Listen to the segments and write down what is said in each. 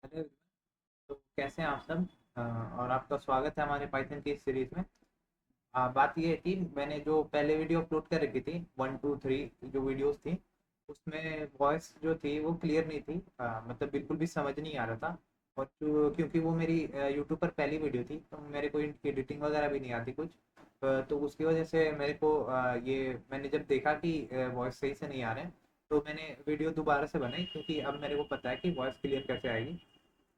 Hello. तो कैसे हैं आप सब? और आपका स्वागत है हमारे पाइथन की इस सीरीज में। बात ये है कि मैंने जो पहले वीडियो अपलोड कर रखी थी 1 2 3 जो वीडियोस थी, उसमें वॉइस जो थी वो क्लियर नहीं थी। मतलब बिल्कुल भी समझ नहीं आ रहा था। और क्योंकि वो मेरी यूट्यूब पर पहली वीडियो थी तो मेरे को इनकी एडिटिंग वगैरह भी नहीं आती कुछ। तो उसकी वजह से मेरे को ये मैंने जब देखा कि वॉइस सही से नहीं आ रहे हैं, तो मैंने वीडियो दोबारा से बनाई क्योंकि अब मेरे को पता है कि वॉइस क्लियर कैसे आएगी।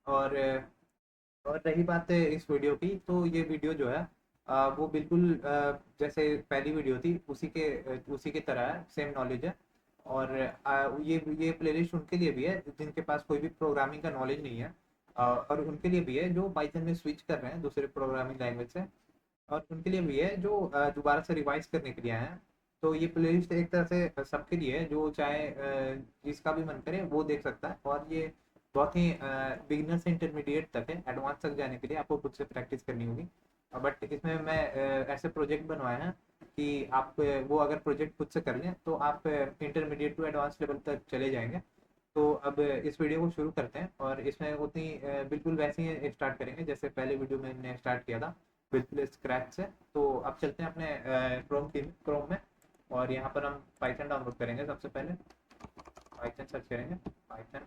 और और रही बात है इस वीडियो की, तो ये वीडियो जो है वो बिल्कुल जैसे पहली वीडियो थी उसी की तरह है, सेम नॉलेज है। और ये प्लेलिस्ट उनके लिए भी है जिनके पास कोई भी प्रोग्रामिंग का नॉलेज नहीं है। और उनके लिए भी है जो पाइथन में स्विच कर रहे हैं दूसरे प्रोग्रामिंग लैंग्वेज से। और उनके लिए भी है जो दोबारा से रिवाइज करने के लिए आए हैं। तो ये प्लेलिस्ट एक तरह से सबके लिए है, जो चाहे जिसका भी मन करे वो देख सकता है। और ये बहुत ही बिगिनर से इंटरमीडिएट तक है, एडवांस तक जाने के लिए आपको खुद से प्रैक्टिस करनी होगी। बट इसमें मैं ऐसे प्रोजेक्ट बनवाए हैं कि आप वो अगर प्रोजेक्ट खुद से कर लें तो आप इंटरमीडिएट टू एडवांस लेवल तक चले जाएंगे। तो अब इस वीडियो को शुरू करते हैं और इसमें उतनी बिल्कुल वैसे ही स्टार्ट करेंगे जैसे पहले वीडियो में मैंने स्टार्ट किया था, बिल्कुल स्क्रैच से। तो अब चलते हैं अपने क्रोम में। और यहाँ पर हम पाइथन डाउनलोड करेंगे। सबसे पहले पाइथन सर्च करेंगे, पाइथन।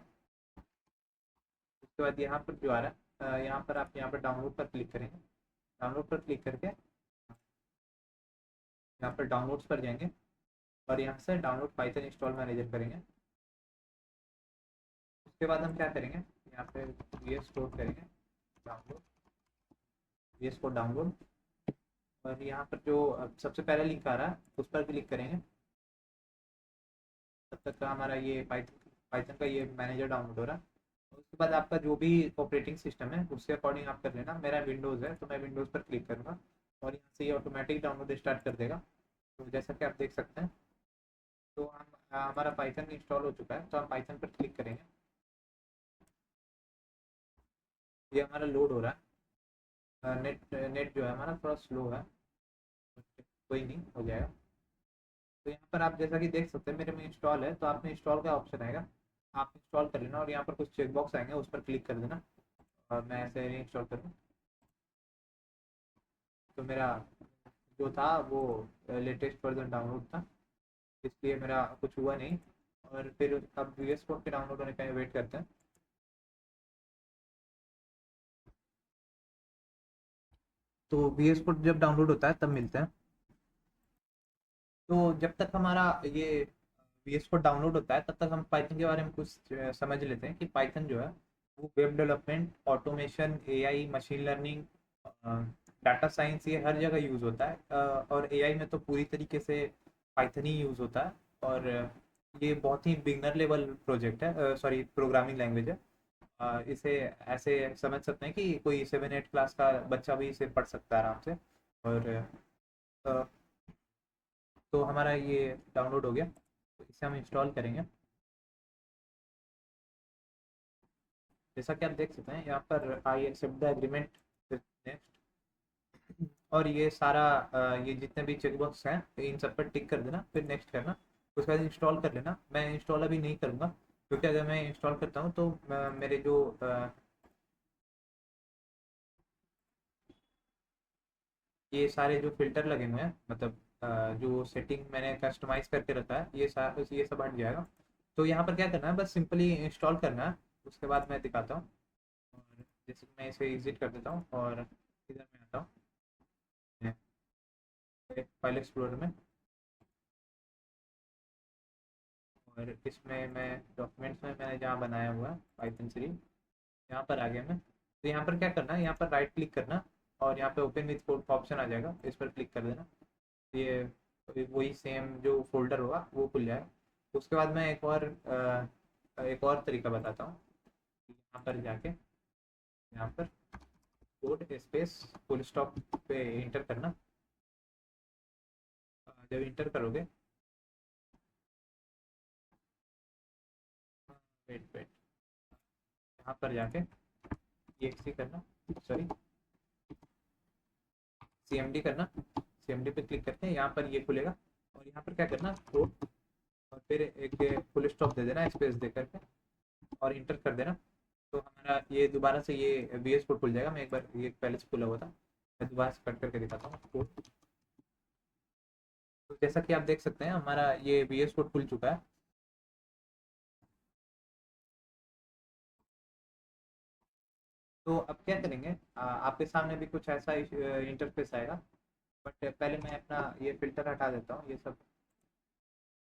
उसके बाद यहाँ पर जो आ रहा है यहाँ पर आप यहाँ पर डाउनलोड पर क्लिक करेंगे। डाउनलोड पर क्लिक करके यहाँ पर डाउनलोड्स पर जाएंगे और यहाँ से डाउनलोड पाइथन इंस्टॉल मैनेजर करेंगे। उसके बाद हम क्या करेंगे, यहाँ पे वीएस कोड करेंगे, डाउनलोड, वीएस कोड डाउनलोड। और यहाँ पर जो सबसे पहला लिंक आ रहा है उस पर क्लिक करेंगे। तब तक का हमारा ये पाइथन पाइथन का ये मैनेजर डाउनलोड हो रहा है। और उसके बाद आपका जो भी ऑपरेटिंग सिस्टम है उसके अकॉर्डिंग आप कर लेना। मेरा विंडोज़ है तो मैं विंडोज़ पर क्लिक करूँगा और यहाँ से ये ऑटोमेटिक डाउनलोड स्टार्ट कर देगा। तो जैसा कि आप देख सकते हैं, तो हमारा पाइथन इंस्टॉल हो चुका है। तो हम पाइथन पर क्लिक करेंगे। ये हमारा लोड हो रहा है। नेट नेट जो है हमारा थोड़ा स्लो है, कोई नहीं, हो जाएगा। तो यहाँ पर आप जैसा कि देख सकते हैं मेरे में इंस्टॉल है, तो आप में इंस्टॉल का ऑप्शन आएगा, आप इंस्टॉल कर लेना। और यहाँ पर कुछ चेकबॉक्स आएंगे उस पर क्लिक कर देना। और मैं ऐसे री इंस्टॉल करूँ तो मेरा जो था वो लेटेस्ट वर्जन डाउनलोड था, इसलिए मेरा कुछ हुआ नहीं। और फिर अब वीएस कोड के डाउनलोड होने का वेट करते हैं। तो वीएस कोड जब डाउनलोड होता है तब मिलते हैं। तो जब तक हमारा ये वीएस कोड डाउनलोड होता है तब तक हम पाइथन के बारे में कुछ समझ लेते हैं कि पाइथन जो है वो web development, automation, AI, machine learning, data science, ये हर जगह यूज़ होता है। और एआई में तो पूरी तरीके से पाइथन ही यूज़ होता है। और ये बहुत ही बिगनर लेवल प्रोजेक्ट है, सॉरी प्रोग्रामिंग लैंग्वेज है। इसे ऐसे समझ सकते हैं कि कोई 7 8 क्लास का बच्चा भी इसे पढ़ सकता है आराम से। और अ, तो हमारा ये डाउनलोड हो गया, तो इसे हम इंस्टॉल करेंगे। जैसा कि आप देख सकते हैं यहाँ पर I accept the agreement, next. और ये सारा ये जितने भी चेकबॉक्स हैं इन सब पर टिक कर देना, फिर नेक्स्ट करना। उसके बाद इंस्टॉल कर लेना। मैं इंस्टॉल अभी नहीं करूँगा क्योंकि अगर मैं इंस्टॉल करता हूँ तो मेरे जो ये सारे जो फिल्टर लगे हुए हैं, मतलब जो सेटिंग मैंने कस्टमाइज करके रखा है, ये सब हट जाएगा। तो यहाँ पर क्या करना है, बस सिंपली इंस्टॉल करना है। उसके बाद मैं दिखाता हूँ। और जैसे कि मैं इसे एग्जिट कर देता हूँ और इधर में आता हूँ फाइल एक्सप्लोरर में। और इसमें मैं डॉक्यूमेंट्स में मैंने जहाँ बनाया हुआ है पाइथन सीरीज, यहाँ पर आ गया मैं। तो यहाँ पर क्या करना है, यहाँ पर राइट क्लिक करना और यहाँ पे ओपन विथ कोड का ऑप्शन आ जाएगा, इस पर क्लिक कर देना। ये वही सेम जो फोल्डर होगा वो खुल जाएगा। उसके बाद मैं एक और तरीका बताता हूँ। यहाँ पर जाके यहाँ पर कोड स्पेस फुल स्टॉप पे इंटर करना। जब इंटर करोगे, वेट वेट, यहाँ पर जाके EXE करना, सॉरी CMD करना। CMD पे क्लिक करते हैं, यहाँ पर ये खुलेगा। और यहाँ पर क्या करना, कोड और फिर एक फुल स्टॉप दे देना स्पेस दे करके और इंटर कर देना। तो हमारा ये दोबारा से ये VS कोड खुल जाएगा। मैं एक बार, ये पहले से खुला हुआ था, मैं दोबारा से कट करके दिखाता हूँ कोड। तो जैसा कि आप देख सकते हैं हमारा ये VS कोड खुल चुका है। तो अब क्या करेंगे, आपके सामने भी कुछ ऐसा इंटरफेस आएगा। बट पहले मैं अपना ये फिल्टर हटा देता हूँ, ये सब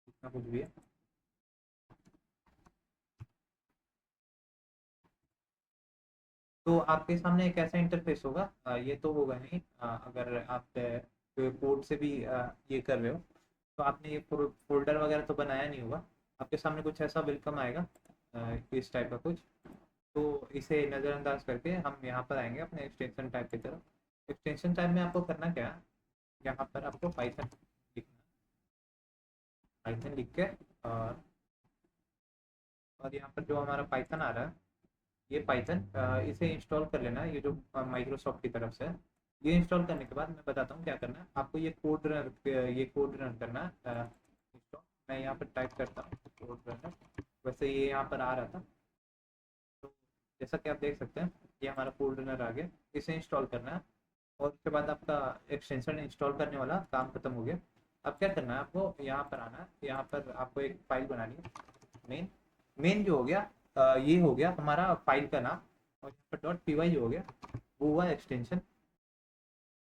जितना कुछ भी है। तो आपके सामने एक ऐसा इंटरफेस होगा, ये तो होगा नहीं, अगर आप कोड से भी ये कर रहे हो, तो आपने ये फोल्डर वगैरह तो बनाया नहीं होगा। आपके सामने कुछ ऐसा वेलकम आएगा, इस टाइप का कुछ। तो इसे नज़रअंदाज करके हम यहाँ पर आएंगे अपने एक्सटेंशन टाइप की तरफ। एक्सटेंशन टाइप में आपको करना क्या है, यहाँ पर आपको पाइथन लिखना, पाइथन लिख के, और यहाँ पर जो हमारा पाइथन आ रहा है, ये पाइथन इसे इंस्टॉल कर लेना है, ये जो माइक्रोसॉफ्ट की तरफ से है। ये इंस्टॉल करने के बाद मैं बताता हूँ क्या करना है आपको। ये कोड रन करना है, इंस्टॉल। मैं यहाँ पर टाइप करता हूँ कोड रन। वैसे ये यहाँ पर आ रहा था। तो जैसा कि आप देख सकते हैं ये हमारा कोड रनर आ गया। इसे इंस्टॉल करना है, और उसके बाद आपका एक्सटेंशन इंस्टॉल करने वाला काम खत्म हो गया। अब क्या करना है आपको, यहाँ पर आना है, यहाँ पर आपको एक फाइल बनानी है। मेन मेन जो हो गया, ये हो गया हमारा फाइल का नाम। और यहाँ पर डॉट पी वाई जो हो गया, वो हुआ एक्सटेंशन।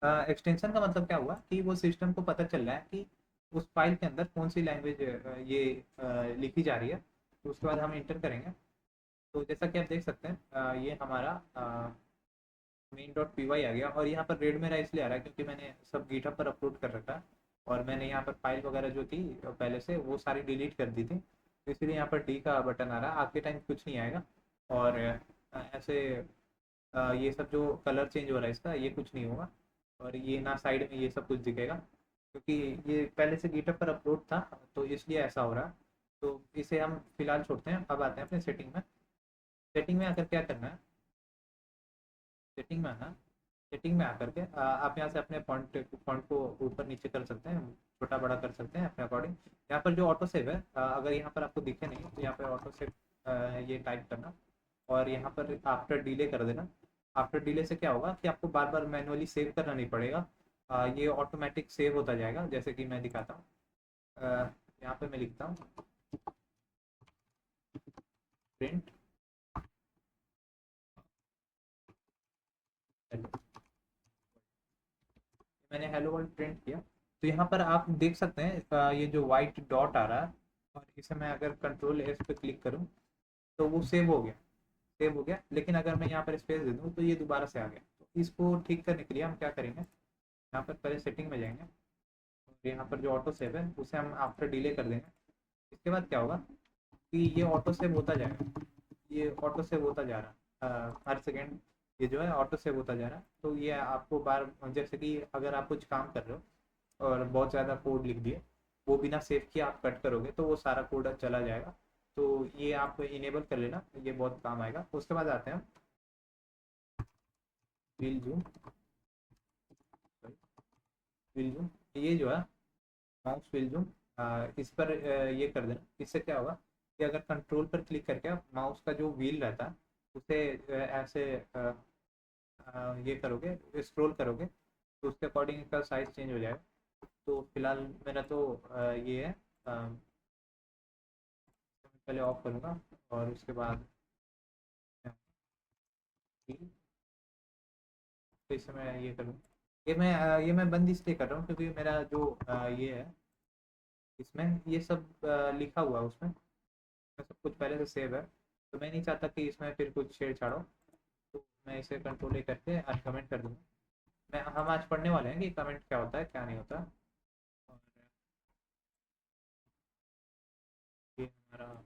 एक्सटेंशन का मतलब क्या हुआ कि वो सिस्टम को पता चल रहा है कि उस फाइल के अंदर कौन सी लैंग्वेज ये लिखी जा रही है। तो उसके बाद हम इंटर करेंगे। तो जैसा कि आप देख सकते हैं ये हमारा मेन डॉट पी वाई आ गया। और यहाँ पर रेड मेरा इसलिए आ रहा है क्योंकि मैंने सब गिटहब पर अपलोड कर रखा है, और मैंने यहाँ पर फाइल वगैरह जो थी पहले से वो सारी डिलीट कर दी थी। तो इसलिए यहाँ पर डी का बटन आ रहा है, आपके टाइम कुछ नहीं आएगा। और ऐसे ये सब जो कलर चेंज हो रहा है इसका, ये कुछ नहीं होगा। और ये ना साइड में ये सब कुछ दिखेगा, क्योंकि ये पहले से गिटहब पर अपलोड था, तो इसलिए ऐसा हो रहा है। तो इसे हम फिलहाल छोड़ते हैं। अब आते हैं अपने सेटिंग में। सेटिंग में आकर क्या करना है, सेटिंग में आना, सेटिंग में आकर के आप यहाँ से अपने फॉन्ट को ऊपर नीचे कर सकते हैं, छोटा बड़ा कर सकते हैं अपने अकॉर्डिंग। यहाँ पर जो ऑटो सेव है, अगर यहाँ पर आपको दिखे नहीं तो यहाँ पर ऑटो सेव ये टाइप करना, और यहाँ पर आफ्टर डिले कर देना। आफ्टर डिले से क्या होगा कि आपको बार बार मैनुअली सेव करना नहीं पड़ेगा, ये ऑटोमेटिक सेव होता जाएगा। जैसे कि मैं दिखाता हूँ, यहाँ पे मैं लिखता हूँ प्रिंट, मैंने हेलो वर्ल्ड प्रिंट किया। तो यहाँ पर आप देख सकते हैं ये जो वाइट डॉट आ रहा है, और इसे मैं अगर कंट्रोल एस पे क्लिक करूँ तो वो सेव हो गया, सेव हो गया। लेकिन अगर मैं यहाँ पर स्पेस दे दूँ तो ये दोबारा से आ गया। तो इसको ठीक करने के लिए हम क्या करेंगे, यहाँ पर पहले सेटिंग में जाएंगे, और यहाँ पर जो ऑटो सेव है उसे हम आफ्टर डिले कर देंगे। इसके बाद क्या होगा कि ये ऑटो सेव होता जाएगा, ये ऑटो सेव होता जा रहा है हर सेकेंड। ये जो है ऑटो सेव होता जा रहा है। तो ये आपको बार, जैसे कि अगर आप कुछ काम कर रहे हो और बहुत ज़्यादा कोड लिख दिए, वो बिना सेव किए आप कट करोगे तो वो सारा कोड चला जाएगा। तो ये आप इनेबल कर लेना, ये बहुत काम आएगा। उसके बाद आते हैं व्हील जूम। व्हील जूम ये जो है माउस व्हील जूम, इस पर ये कर देना। इससे क्या होगा कि अगर कंट्रोल पर क्लिक करके आप माउस का जो व्हील रहता है उसे ऐसे ये करोगे, स्क्रॉल करोगे, तो उसके अकॉर्डिंग इसका साइज चेंज हो जाएगा। तो फिलहाल मेरा तो ये है, पहले ऑफ करूँगा और उसके बाद तो इसे मैं ये करूँ। ये मैं बंद इसलिए कर रहा हूँ क्योंकि मेरा जो ये है, इसमें ये सब लिखा हुआ है, उसमें सब कुछ पहले से सेव है। तो मैं नहीं चाहता कि इसमें फिर कुछ छेड़छाड़ हो। तो मैं इसे कंट्रोल ए करके अनकमेंट कर दूँगा। हम आज पढ़ने वाले हैं कि कमेंट क्या होता है क्या नहीं होता। और ये हमारा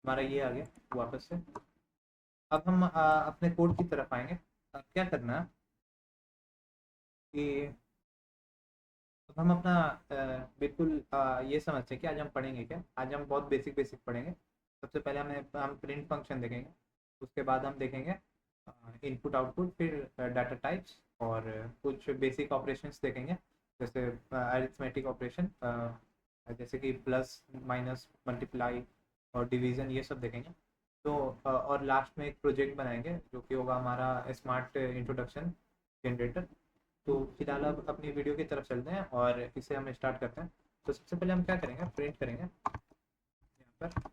हमारा ये आ गया वापस से। अब हम अपने कोड की तरफ आएंगे। क्या करना है कि अब हम अपना बिल्कुल ये समझते हैं कि आज हम पढ़ेंगे क्या। आज हम बहुत बेसिक बेसिक पढ़ेंगे। सबसे पहले हम प्रिंट फंक्शन देखेंगे। उसके बाद हम देखेंगे इनपुट आउटपुट, फिर डाटा टाइप्स, और कुछ बेसिक ऑपरेशंस देखेंगे, जैसे अरिथमेटिक ऑपरेशन, जैसे कि प्लस माइनस मल्टीप्लाई और डिवीज़न, ये सब देखेंगे। तो और लास्ट में एक प्रोजेक्ट बनाएंगे जो कि होगा हमारा स्मार्ट इंट्रोडक्शन जनरेटर। तो फिलहाल अब अपनी वीडियो की तरफ चलते हैं और इसे हम स्टार्ट करते हैं। तो सबसे पहले हम क्या करेंगे, प्रिंट करेंगे यहाँ पर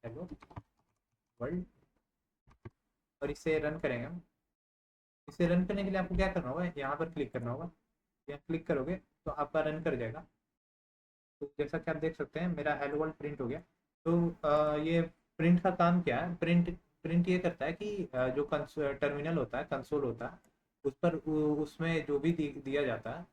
हेलो वर्ल्ड, और इसे रन करेंगे हम। इसे रन करने के लिए आपको क्या करना होगा, यहाँ पर क्लिक करना होगा। यहाँ क्लिक करोगे तो आपका रन कर जाएगा। तो जैसा कि आप देख सकते हैं मेरा हेलो वर्ल्ड प्रिंट हो गया। तो ये प्रिंट का काम क्या है, प्रिंट प्रिंट ये करता है कि जो टर्मिनल होता है, कंसोल होता है, उस पर उसमें जो भी दिया जाता है,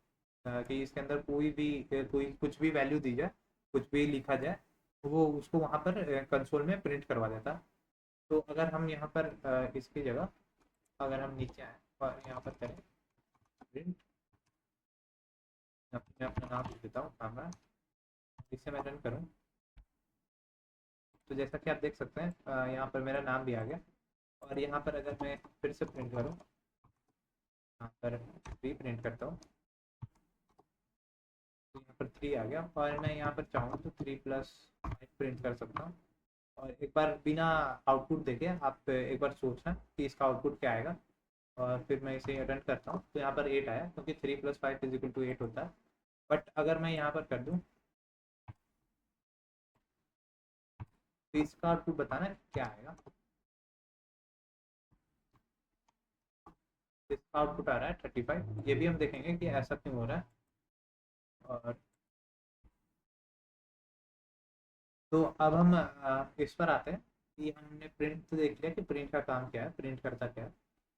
कि इसके अंदर कोई भी कोई कुछ भी वैल्यू दी जाए, कुछ भी लिखा जाए, तो वो उसको वहाँ पर कंसोल में प्रिंट करवा देता है। तो अगर हम यहाँ पर इसकी जगह अगर हम नीचे आए और यहाँ पर करें प्रिंट, मैं अपना नाम लिख देता हूँ कामरा, इसे मैं रन करूँ तो जैसा कि आप देख सकते हैं यहाँ पर मेरा नाम भी आ गया। और यहाँ पर अगर मैं फिर से प्रिंट करूँ, यहाँ पर 3 प्रिंट करता हूँ तो यहाँ पर 3 आ गया। और मैं यहाँ पर चाहूँ तो 3+5 प्रिंट कर सकता हूँ। और एक बार बिना आउटपुट देखे आप एक बार सोचना कि इसका आउटपुट क्या आएगा। और फिर मैं इसे रन करता हूँ तो यहाँ पर 8 आया, क्योंकि 3+5 = 8 होता है। बट अगर मैं यहाँ पर कर दूँ तो इसका आउटपुट बताना क्या आएगा। इसका आउटपुट आ रहा है 35। ये भी हम देखेंगे कि ऐसा क्यों हो रहा है। और तो अब हम इस पर आते हैं कि हमने प्रिंट तो देख लिया कि प्रिंट का काम क्या है, प्रिंट करता क्या है।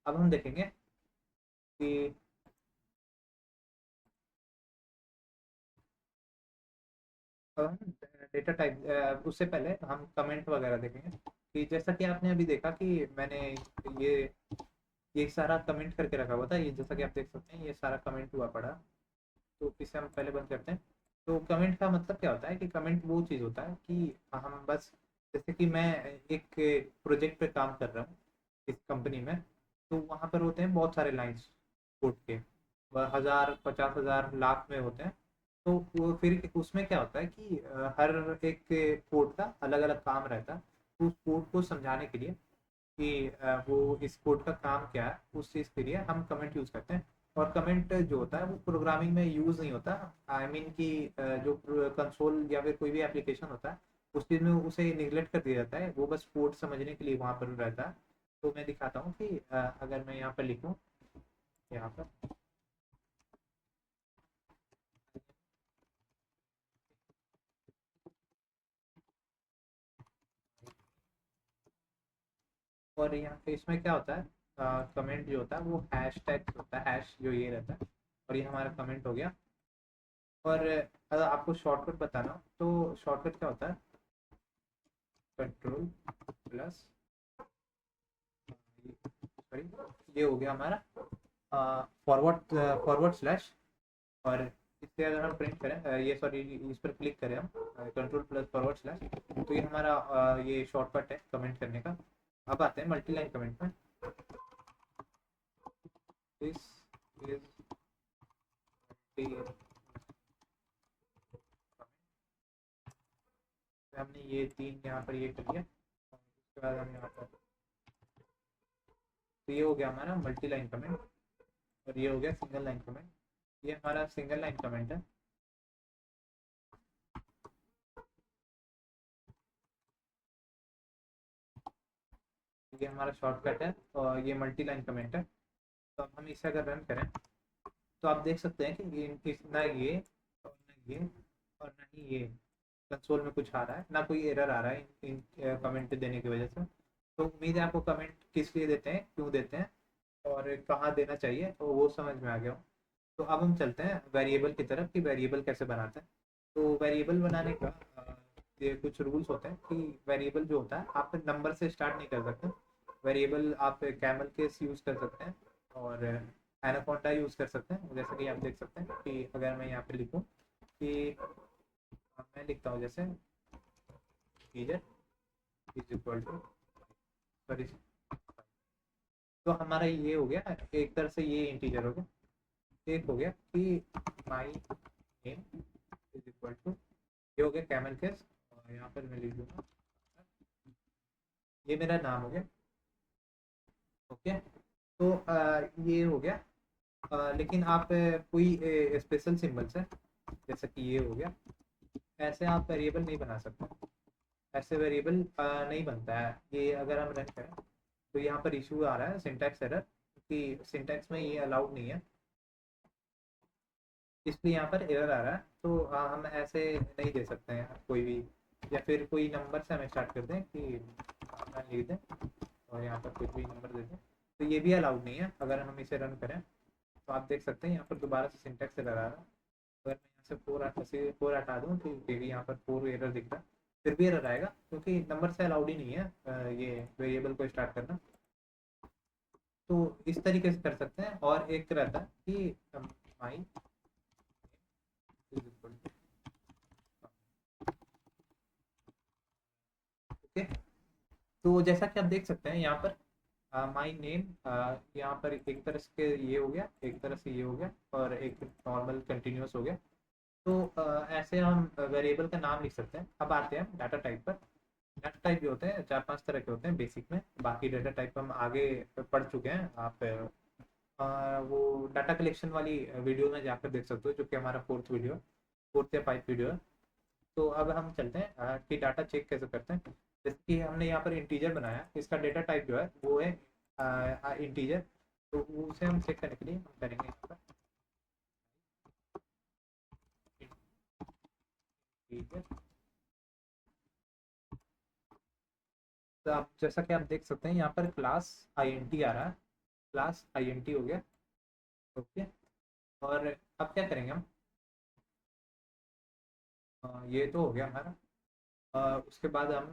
अब हम देखेंगे कि अब हम डेटा टाइप, उससे पहले हम कमेंट वगैरह देखेंगे। कि जैसा कि आपने अभी देखा कि मैंने ये ये सारा कमेंट करके रखा हुआ था, ये जैसा कि आप देख सकते हैं ये सारा कमेंट हुआ पड़ा। तो इसे हम पहले बंद करते हैं। तो कमेंट का मतलब क्या होता है कि कमेंट वो चीज़ होता है कि हम बस, जैसे कि मैं एक प्रोजेक्ट पे काम कर रहा हूँ इस कंपनी में, तो वहाँ पर होते हैं बहुत सारे लाइंस कोड के, 1000 50,000 लाख में होते हैं। तो वो फिर उसमें क्या होता है कि हर एक कोड का अलग अलग काम रहता है। तो उस कोड को समझाने के लिए कि वो इस कोड का काम क्या है, उस चीज़ के लिए हम कमेंट यूज़ करते हैं। और कमेंट जो होता है वो प्रोग्रामिंग में यूज़ नहीं होता। आई मीन कि जो कंसोल या फिर कोई भी एप्लीकेशन होता है उस चीज़ में उसे निगलेक्ट कर दिया जाता है, वो बस कोड समझने के लिए वहाँ पर रहता है। तो मैं दिखाता हूँ कि अगर मैं यहाँ पर लिखूँ, यहाँ पर और यहाँ पे इसमें क्या होता है, कमेंट जो होता है वो हैश टैग होता है, हैश जो ये रहता है। और ये हमारा कमेंट हो गया। और अगर आपको शॉर्टकट बताना हो तो शॉर्टकट क्या होता है, कंट्रोल प्लस, सॉरी, ये हो गया हमारा फॉरवर्ड फॉरवर्ड स्लैश। और इससे अगर हम प्रिंट करें ये सॉरी इस पर क्लिक करें हम, कंट्रोल प्लस फॉरवर्ड स्लैश, तो ये हमारा ये शॉर्टकट है कमेंट करने का। अब आते हैं मल्टी लाइन कमेंट में। दिस इज हमने ये 3 यहाँ पर ये कर लिया। उसके बाद हम यहाँ पर, तो ये हो गया हमारा मल्टी लाइन कमेंट। और ये हो गया सिंगल लाइन कमेंट। ये हमारा सिंगल लाइन कमेंट है। ये हमारा शॉर्टकट है और ये मल्टी लाइन कमेंट है। तो अब हम इसे अगर रन करें तो आप देख सकते हैं कि ना ये और ना ये और ना ही ये कंसोल में कुछ आ रहा है, ना कोई एरर आ रहा है इन कमेंट देने की वजह से। तो उम्मीद है आपको कमेंट किस लिए देते हैं, क्यों देते हैं और कहाँ देना चाहिए, तो वो समझ में आ गया हो। तो अब हम चलते हैं वेरिएबल की तरफ कि वेरिएबल कैसे बनाते हैं। तो वेरिएबल बनाने का ये कुछ रूल्स होते हैं कि वेरिएबल जो होता है आप नंबर से स्टार्ट नहीं कर सकते। वेरिएबल आप कैमल केस यूज़ कर सकते हैं और एनाकोंडा यूज़ कर सकते हैं। जैसे कि आप देख सकते हैं कि अगर मैं यहाँ पे लिखूँ कि मैं लिखता हूँ जैसे integer is equal to, sorry, तो हमारा ये हो गया एक तरह से, ये इंटीजर हो गया। एक हो गया कि my name is equal to, ये हो गया कैमल केस, और यहाँ पर मैं लिख दूंगा ये मेरा नाम हो गया। ओके, तो ये हो गया। लेकिन आप कोई स्पेशल सिंबल्स है, जैसा कि ये हो गया, ऐसे आप वेरिएबल नहीं बना सकते। ऐसे वेरिएबल नहीं बनता है। ये अगर हम रन करें तो यहाँ पर इशू आ रहा है सिंटैक्स एरर, क्योंकि सिंटैक्स में ये अलाउड नहीं है, इसलिए यहाँ पर एरर आ रहा है। तो हम ऐसे नहीं दे सकते हैं कोई भी, या फिर कोई नंबर से हम स्टार्ट कर दें कि अपना लिख दें और यहाँ पर कुछ भी नंबर दे दें, तो ये भी अलाउड नहीं है। अगर हम इसे रन करें तो आप देख सकते हैं यहाँ पर दोबारा से सिंटैक्स एरर आ रहा है। अगर मैं यहाँ से फोर हटा दूँ तो ये भी यहाँ पर फोर एरर दिख रहा है, फिर भी एरर आएगा क्योंकि नंबर से अलाउड ही नहीं है ये वेरिएबल को स्टार्ट करना। तो इस तरीके से कर सकते हैं। और एक रहता है कि माई, ओके, तो जैसा कि आप देख सकते हैं यहाँ पर माई नेम, यहाँ पर एक तरह से ये हो गया, एक तरह से ये हो गया, और एक नॉर्मल कंटिन्यूस हो गया। तो ऐसे हम वेरिएबल का नाम लिख सकते हैं। अब आते हैं डाटा टाइप पर। डाटा टाइप जो होते हैं चार पांच तरह के होते हैं बेसिक में, बाकी डाटा टाइप हम आगे पढ़ चुके हैं। आप वो डाटा कलेक्शन वाली वीडियो में जाकर देख सकते हो, जो कि हमारा फोर्थ वीडियो, फोर्थ या फाइव वीडियो है। तो अब हम चलते हैं कि डाटा चेक कैसे करते हैं। जैसे कि हमने यहाँ पर इंटीजर बनाया, इसका डेटा टाइप जो है वो है इंटीजर। तो उसे हम चेक करने के लिए हम करेंगे यहाँ पर इंटीजर। तो आप जैसा कि आप देख सकते हैं यहाँ पर क्लास आईएनटी आ रहा है, क्लास आईएनटी हो गया। ओके, और अब क्या करेंगे हम, ये तो हो गया हमारा। उसके बाद हम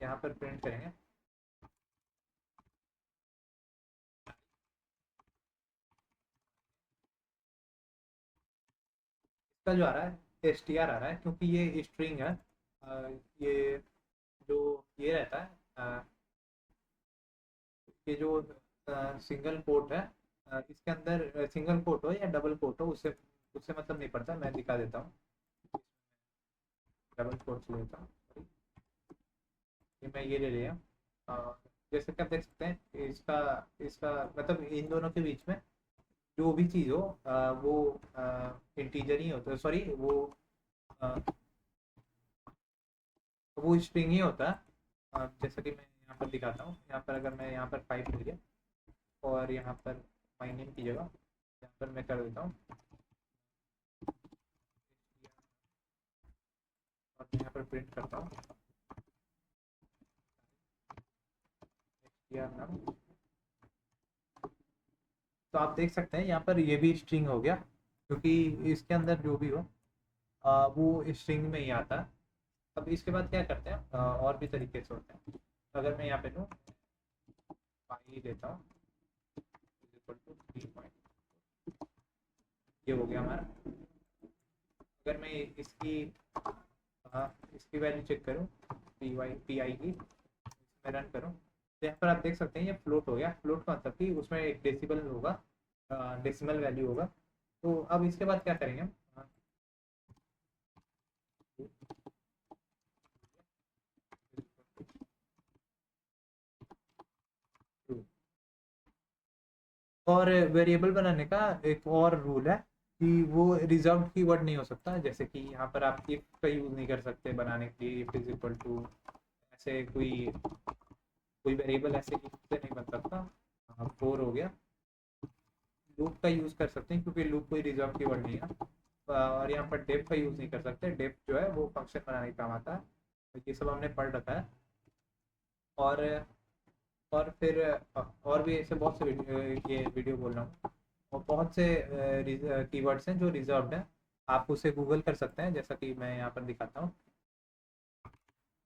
यहाँ पर प्रिंट करेंगे इसका जो आ रहा है एस टी आर आ रहा है, क्योंकि ये स्ट्रिंग है। ये जो ये रहता है, ये जो सिंगल कोट है, इसके अंदर सिंगल कोट हो या डबल कोट हो, उससे उससे मतलब नहीं पड़ता। मैं दिखा देता हूँ, डबल कोट लेता हूँ, ये मैं ये ले लिया। अ, जैसे कि आप देख सकते हैं इसका इसका मतलब इन दोनों के बीच में जो भी चीज़ हो वो इंटीजर ही होता है, सॉरी वो स्ट्रिंग ही होता है। जैसा कि मैं यहाँ पर दिखाता हूँ, यहाँ पर अगर मैं यहाँ पर पाइप ले लिया और यहाँ पर माई नेम की जगह यहाँ पर मैं कर देता हूँ, और मैं यहाँ पर प्रिंट करता हूँ नाम। तो आप देख सकते हैं यहाँ पर ये भी स्ट्रिंग हो गया, क्योंकि इसके अंदर जो भी हो वो स्ट्रिंग में ही आता है। अब इसके बाद क्या करते हैं, और भी तरीके से होते हैं। अगर मैं यहाँ पे लूँ पाई देता हूँ इक्वल टू 3 ये हो गया हमारा। अगर मैं इसकी वैल्यू चेक करूँ, पी आई की मैं रन करूँ, तो यहाँ पर आप देख सकते हैं ये फ्लोट हो गया। फ्लोट का मतलब कि उसमें एक डेसिबल होगा, डेसिमल वैल्यू होगा। तो अब इसके बाद क्या करेंगे हम, और वेरिएबल बनाने का एक और रूल है कि वो रिजर्व कीवर्ड नहीं हो सकता। जैसे कि यहाँ पर आप इफ का यूज़ नहीं कर सकते बनाने के लिए, इफ इज इक्वल टू, ऐसे कोई कोई वेरिएबल ऐसे इफ से नहीं बन सकता। फोर हो गया। लूप का यूज़ कर सकते हैं क्योंकि लूप कोई रिजर्व कीवर्ड नहीं है। और यहाँ पर डेफ का यूज़ नहीं कर सकते, डेफ जो है वो फंक्शन बनाने का काम आता है। तो ये सब हमने पढ़ रखा है। और फिर और भी ऐसे बहुत से ये वीडियो बोल रहा हूँ, और बहुत से कीवर्ड्स हैं जो रिजर्व्ड हैं। आप उसे गूगल कर सकते हैं, जैसा कि मैं यहाँ पर दिखाता हूँ।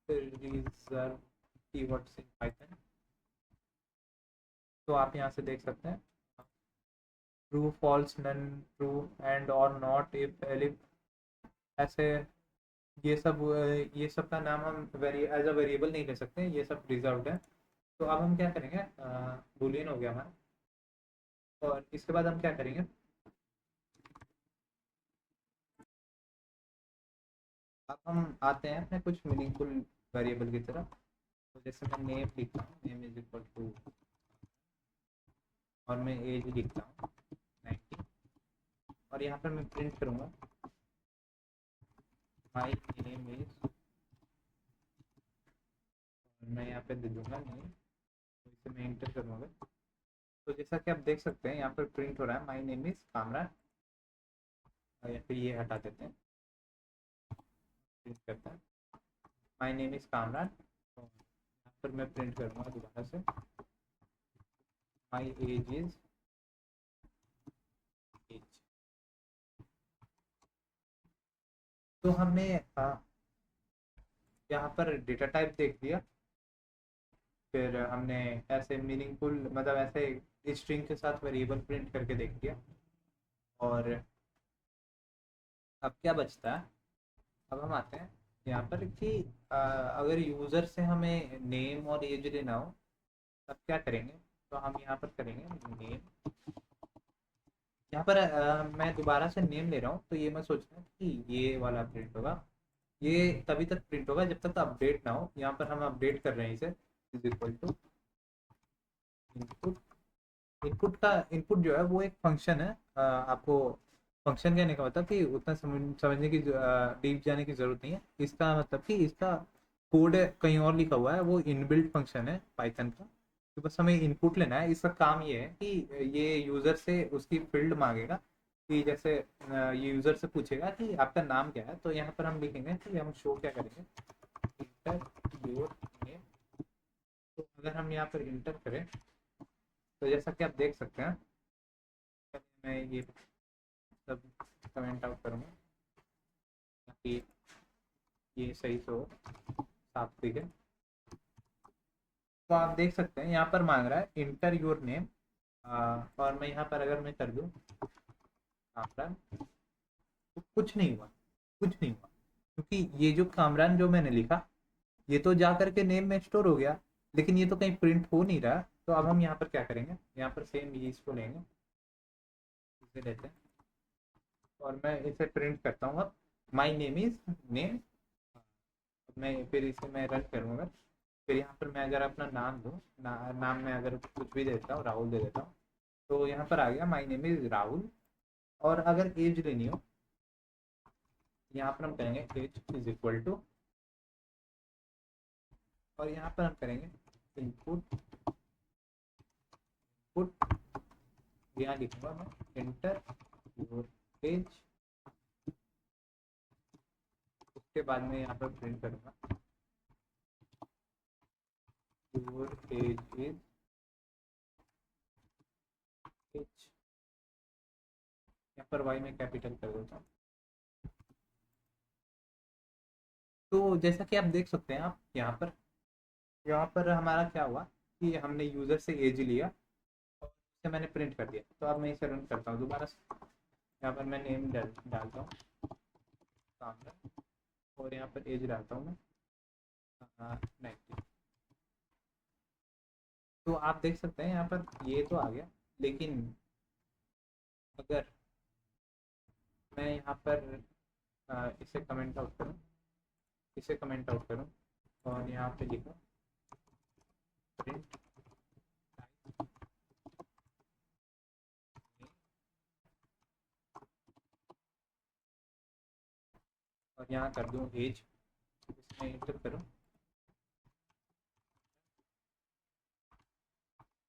Reserve keywords in Python. तो आप यहाँ से देख सकते हैं true, false, none, true, and और नॉट, इफ, एलिफ, ऐसे ये सब का नाम हम एज अ वेरिएबल नहीं ले सकते, ये सब रिजर्व्ड है। तो अब हम क्या करेंगे, बुलियन हो गया हमारा। और इसके बाद हम क्या करेंगे, अब हम आते हैं अपने कुछ मीनिंगफुल वेरिएबल की तरफ। तो जैसे मैं नेम लिखता हूँ, नेम इज इक्वल टू, और मैं एज लिखता हूँ 90, और यहाँ पर मैं प्रिंट करूँगा माई नेम इज, मैं यहाँ पे दे दूंगा नेम, तो इसे मैं इंटर करूँगा। तो जैसा कि आप देख सकते हैं यहाँ पर प्रिंट हो रहा है माई नेम इज कामरान, या फिर ये हटा देते हैं, प्रिंट करते हैं माई नेम इज कामरान। तो यहाँ पर मैं प्रिंट करूँगा दोबारा से माई एज इज एज। तो हमने यहाँ पर डेटा टाइप देख दिया, फिर हमने ऐसे मीनिंगफुल मतलब ऐसे स्ट्रिंग के साथ वेरिएबल प्रिंट करके देख लिया। और अब क्या बचता है, अब हम आते हैं यहाँ पर कि अगर यूज़र से हमें नेम और एज लेना हो तब क्या करेंगे। तो हम यहाँ पर करेंगे नेम, यहाँ पर मैं दोबारा से नेम ले रहा हूँ, तो ये मैं सोच रहा हूँ कि ये वाला प्रिंट होगा, ये तभी तक प्रिंट होगा जब तक अपडेट ना हो। यहाँ पर हम अपडेट कर रहे हैं इसे, is equal to input. Input जो है वो एक फंक्शन है, आपको फंक्शन कहने का मतलब कि उतना समझने की डीप जाने की जरूरत नहीं है। इसका मतलब कि इसका कोड कहीं और लिखा हुआ है, वो इनबिल्ट फंक्शन है पाइथन का। तो बस हमें इनपुट लेना है। इसका काम ये है कि ये यूज़र से उसकी फील्ड मांगेगा, कि जैसे ये यूज़र से पूछेगा कि आपका नाम क्या है। तो यहाँ पर हम लिखेंगे कि हम शो क्या करेंगे, इंटर योर नेम। तो अगर हम यहाँ पर इंटर करें तो जैसा कि आप देख सकते हैं, मैं ये सब कमेंट आउट करूँगा ताकि ये सही से हो, साफ दिखे। तो आप देख सकते हैं यहाँ पर मांग रहा है इंटर योर नेम, और मैं यहाँ पर अगर मैं कर दूँ कामरान, तो कुछ नहीं हुआ, कुछ नहीं हुआ, क्योंकि ये जो कामरान जो मैंने लिखा ये तो जा करके नेम में स्टोर हो गया, लेकिन ये तो कहीं प्रिंट हो नहीं रहा। तो अब हम यहाँ पर क्या करेंगे, यहाँ पर सेम इसको लेंगे, इसे लेते हैं और मैं इसे प्रिंट करता हूँ। अब माई नेम इज नेम, मैं फिर इसे मैं रन करूँगा। फिर यहाँ पर मैं अगर अपना नाम दूँ, नाम में अगर कुछ भी देता हूँ, राहुल दे देता हूँ, तो यहाँ पर आ गया माई नेम इज राहुल। और अगर एज लेनी हो, यहाँ पर हम करेंगे एज इज इक्वल टू, और यहाँ पर हम करेंगे इनपुट, पुट, यहाँ लिखूंगा मैं इंटर योर एज। उसके बाद में यहाँ पर प्रिंट करूँगा योर एज इज एज। यहाँ पर वाई में कैपिटल कर देता हूँ। तो जैसा कि आप देख सकते हैं, आप यहाँ पर हमारा क्या हुआ कि हमने यूज़र से एज लिया और उसे मैंने प्रिंट कर दिया। तो अब मैं इसे रन करता हूँ दोबारा से, यहाँ पर मैं नेम डालता हूँ कामरान, और यहाँ पर एज डालता हूँ मैं 90। तो आप देख सकते हैं यहाँ पर ये तो आ गया, लेकिन अगर मैं यहाँ पर इसे कमेंट आउट करूँ, इसे कमेंट आउट करूँ और यहाँ पे लिखूँ प्रिंट, और यहाँ कर दूँ एज, इसमें इंटर करूँ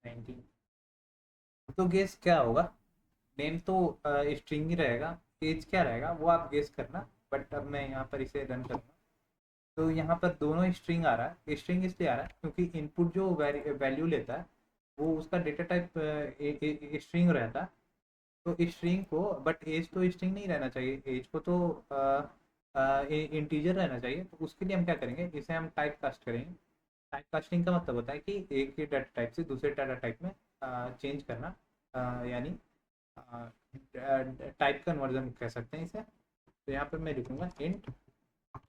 19। तो गेस क्या होगा, नेम तो स्ट्रिंग ही रहेगा, एज क्या रहेगा वो आप गेस करना। बट अब मैं यहाँ पर इसे रन करूँगा, तो यहाँ पर दोनों स्ट्रिंग आ रहा है। स्ट्रिंग इसलिए आ रहा है क्योंकि इनपुट जो वैल्यू लेता है वो उसका डेटा टाइप स्ट्रिंग रहता है। तो स्ट्रिंग को, बट एज तो स्ट्रिंग नहीं रहना चाहिए, एज को तो इंटीजर रहना चाहिए। तो उसके लिए हम क्या करेंगे, इसे हम टाइप कास्ट करेंगे। टाइप कास्टिंग का मतलब होता है कि एक ही डाटा टाइप से दूसरे डाटा टाइप में चेंज करना, यानी टाइप कन्वर्जन कह सकते हैं इसे। तो यहाँ पर मैं लिखूंगा इंट,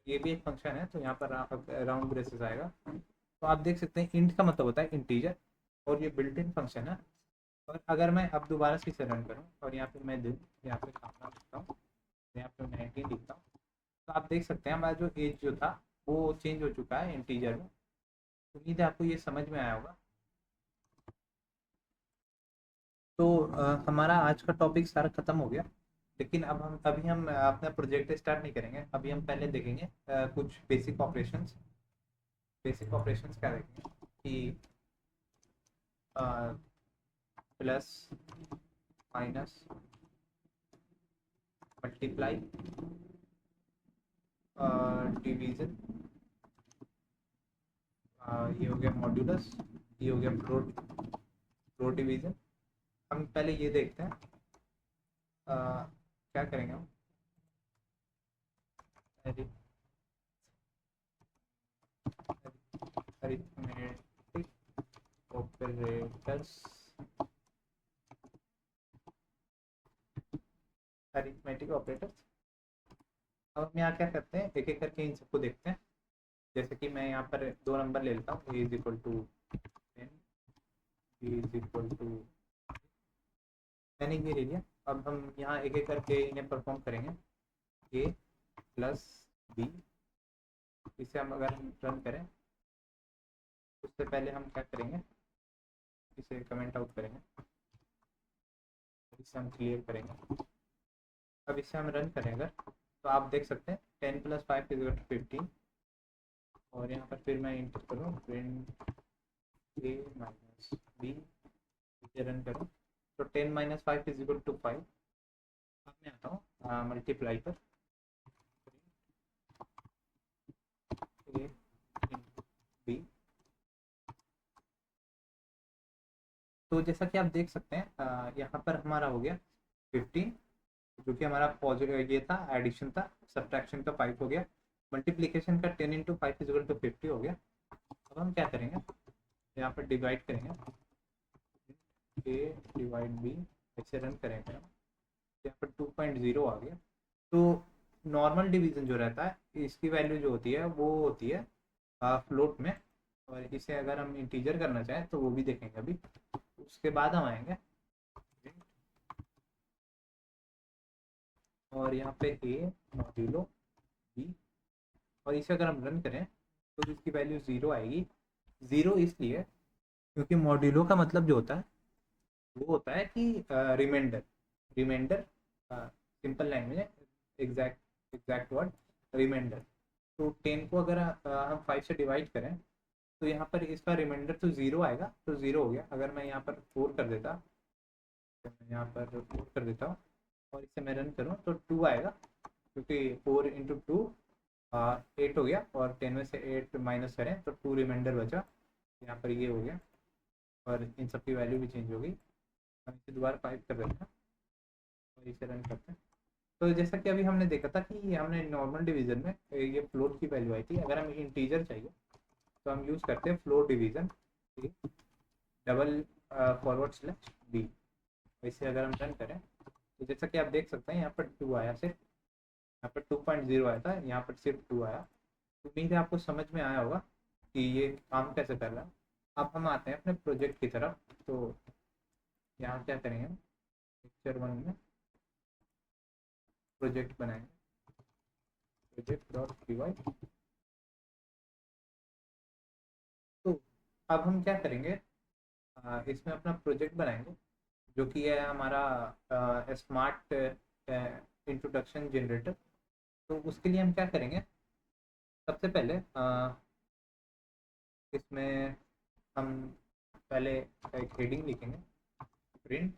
ये भी एक फंक्शन है, तो यहाँ पर राउंड ब्रेसेस आएगा। तो आप देख सकते हैं इंट का मतलब होता है इंटीजर, और ये बिल्ट इन फंक्शन है। और अगर मैं अब दोबारा से इसे रन करूँ और यहाँ पे मैं दिन, यहाँ पे खाना लिखता हूँ, यहाँ पे 19 लिखता हूँ, तो आप देख सकते हैं हमारा जो एज जो था वो चेंज हो चुका है इंटीजर में। उम्मीद है आपको ये समझ में आया होगा। तो हमारा आज का टॉपिक सारा खत्म हो गया, लेकिन अब हम अभी हम अपना प्रोजेक्ट स्टार्ट नहीं करेंगे। अभी हम पहले देखेंगे कुछ बेसिक ऑपरेशंस। बेसिक ऑपरेशंस क्या देखेंगे कि प्लस, माइनस, मल्टीप्लाई, डिवीजन, ये हो गया मॉड्यूलस, ये हो गया फ्लोट, फ्लोट डिवीजन। हम पहले ये देखते हैं क्या करेंगे हम। Arithmetic operators, arithmetic operators. अब हम यहाँ क्या करते हैं, एक एक करके इन सबको देखते हैं। जैसे कि मैं यहाँ पर दो नंबर ले लेता हूँ, A is equal to 10, B is equal to, मैंने ये ले लिया। अब हम यहाँ एक एक करके इन्हें परफॉर्म करेंगे। ए प्लस बी, इसे हम अगर हम रन करें, उससे पहले हम क्या करेंगे, इसे कमेंट आउट करेंगे, इसे हम क्लियर करेंगे। अब इसे हम रन करें अगर, तो आप देख सकते हैं 10 प्लस 5 इज 15। और यहाँ पर फिर मैं इंटर करूँ प्रिंट ए माइनस बी, इसे रन करूँ, तो 10 माइनस 5 इज इक्वल टू 5। अब मैं आता हूँ मल्टीप्लाई पर, ए बी। तो जैसा कि आप देख सकते हैं यहाँ पर हमारा हो गया 15, जो कि हमारा पॉजिटिव ये था, एडिशन था। सब्ट्रैक्शन का 5 हो गया, मल्टीप्लिकेशन का 10 इंटू 5 इज इक्वल टू 50 हो गया। अब हम क्या करेंगे, यहाँ पर डिवाइड करेंगे, ए डिवाइड बी, ऐसे रन करेंगे हम, यहाँ पर 2.0 आ गया। तो नॉर्मल डिवीजन जो रहता है, इसकी वैल्यू जो होती है वो होती है फ्लोट में। और इसे अगर हम इंटीजर करना चाहें तो वो भी देखेंगे अभी। उसके बाद हम आएंगे और यहाँ पे ए मॉड्यूलो बी, और इसे अगर हम रन करें तो इसकी वैल्यू ज़ीरो आएगी। ज़ीरो इसलिए क्योंकि मॉड्यूलो का मतलब जो होता है वो होता है कि रिमाइंडर, रिमाइंडर, सिंपल लैंग्वेज है, एग्जैक्ट एग्जैक्ट वर्ड रिमाइंडर। तो 10 को अगर हम 5 से डिवाइड करें तो यहाँ पर इसका रिमाइंडर तो ज़ीरो आएगा, तो ज़ीरो हो गया। अगर मैं यहाँ पर 4 कर देता, तो मैं यहाँ पर 4 कर देता हूँ और इसे मैं रन करूँ तो 2 आएगा, क्योंकि 4 इंटू टू 8 हो गया, और 10 में से 8 माइनस करें तो 2 रिमाइंडर बचा, यहाँ पर ये हो गया। और इन सब की वैल्यू भी चेंज हो गई। हम इसे दोबारा 5 कर देते हैं और इसे रन करते हैं। तो जैसा कि अभी हमने देखा था कि हमने नॉर्मल डिवीजन में ये फ्लोट की वैल्यू आई थी। अगर हमें इंटीजर चाहिए तो हम यूज़ करते हैं float division, double forward slash b. वैसे अगर हम रन करें तो जैसा कि आप देख सकते हैं यहाँ पर 2 आया, सिर्फ यहाँ पर 2.0 आया था, यहाँ पर सिर्फ 2 आया। उम्मीद है आपको समझ में आया होगा कि ये काम कैसे कर रहा है। अब हम आते हैं अपने प्रोजेक्ट की तरफ। तो यहाँ क्या करेंगे, पिक्चर वन में प्रोजेक्ट बनाएंगे, प्रोजेक्ट डॉट पी वाई। तो अब हम क्या करेंगे, इसमें अपना प्रोजेक्ट बनाएंगे, जो कि है हमारा स्मार्ट इंट्रोडक्शन जनरेटर। तो उसके लिए हम क्या करेंगे, सबसे पहले इसमें हम पहले एक हेडिंग लिखेंगे, प्रिंट।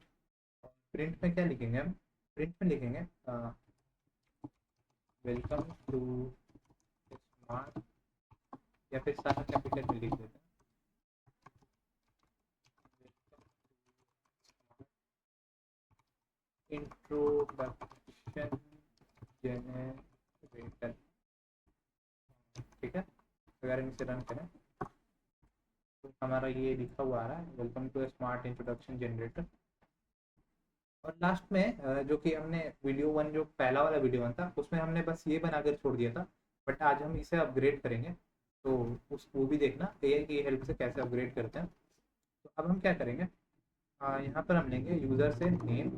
प्रिंट में क्या लिखेंगे हम, प्रिंट में लिखेंगे वेलकम टू स्मार्ट, या फिर सारा कैपिटल में लिख देते हैं, इंट्रोडक्शन जनरेटर। जनरेटर, ठीक है। अगर हम इसे रन करें तो हमारा ये लिखा हुआ आ रहा है, welcome to smart introduction generator. और लास्ट में जो कि हमने वीडियो वन, जो पहला वाला वीडियो वन था, उसमें हमने बस ये बनाकर छोड़ दिया था, बट आज हम इसे अपग्रेड करेंगे। तो उस वो भी देखना एआई की हेल्प से कैसे अपग्रेड करते हैं। तो अब हम क्या करेंगे, यहाँ पर हम लेंगे यूज़र से नेम,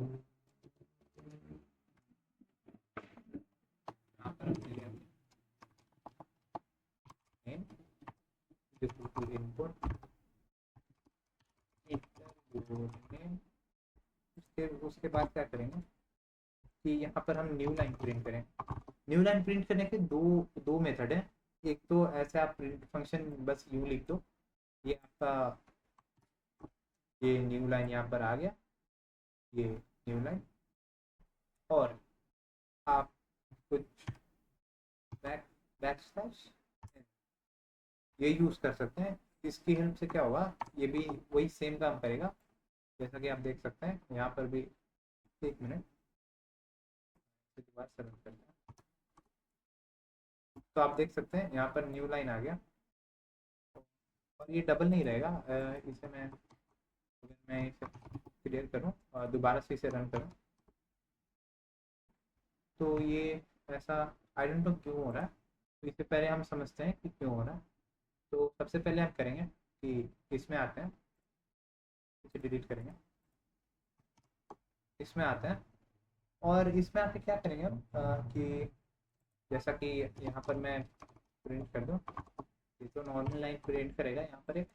यहाँ पर हम लेंगे नेम, इनपुट नेम। उसके उसके बाद क्या करेंगे कि यहाँ पर हम न्यू लाइन प्रिंट करें। न्यू लाइन प्रिंट करने के दो दो मेथड है। एक तो ऐसे आप प्रिंट फंक्शन बस यू लिख दो, ये आपका ये न्यू लाइन यहाँ पर आ गया, ये न्यू लाइन। और आप कुछ बैक बैक स्लैश ये यूज़ कर सकते हैं। इसकी हेल्प से क्या होगा, ये भी वही सेम काम करेगा जैसा कि आप देख सकते हैं यहाँ पर भी। एक मिनट, दोबारा सबमिट करते हैं। तो आप देख सकते हैं यहाँ पर न्यू लाइन आ गया, और ये डबल नहीं रहेगा। इसे मैं, अगर मैं इसे क्लियर करूँ और दोबारा से इसे रन करूँ तो ये ऐसा आई डोंट नो क्यों हो रहा है। तो इससे पहले हम समझते हैं कि क्यों हो रहा है। तो सबसे पहले हम करेंगे कि इसमें आते हैं, इसे डिलीट करेंगे, इसमें आते हैं। और इसमें आके क्या करेंगे हम कि जैसा कि यहाँ पर मैं प्रिंट कर दूँ, ये तो नॉर्मल लाइन प्रिंट करेगा यहाँ पर एक।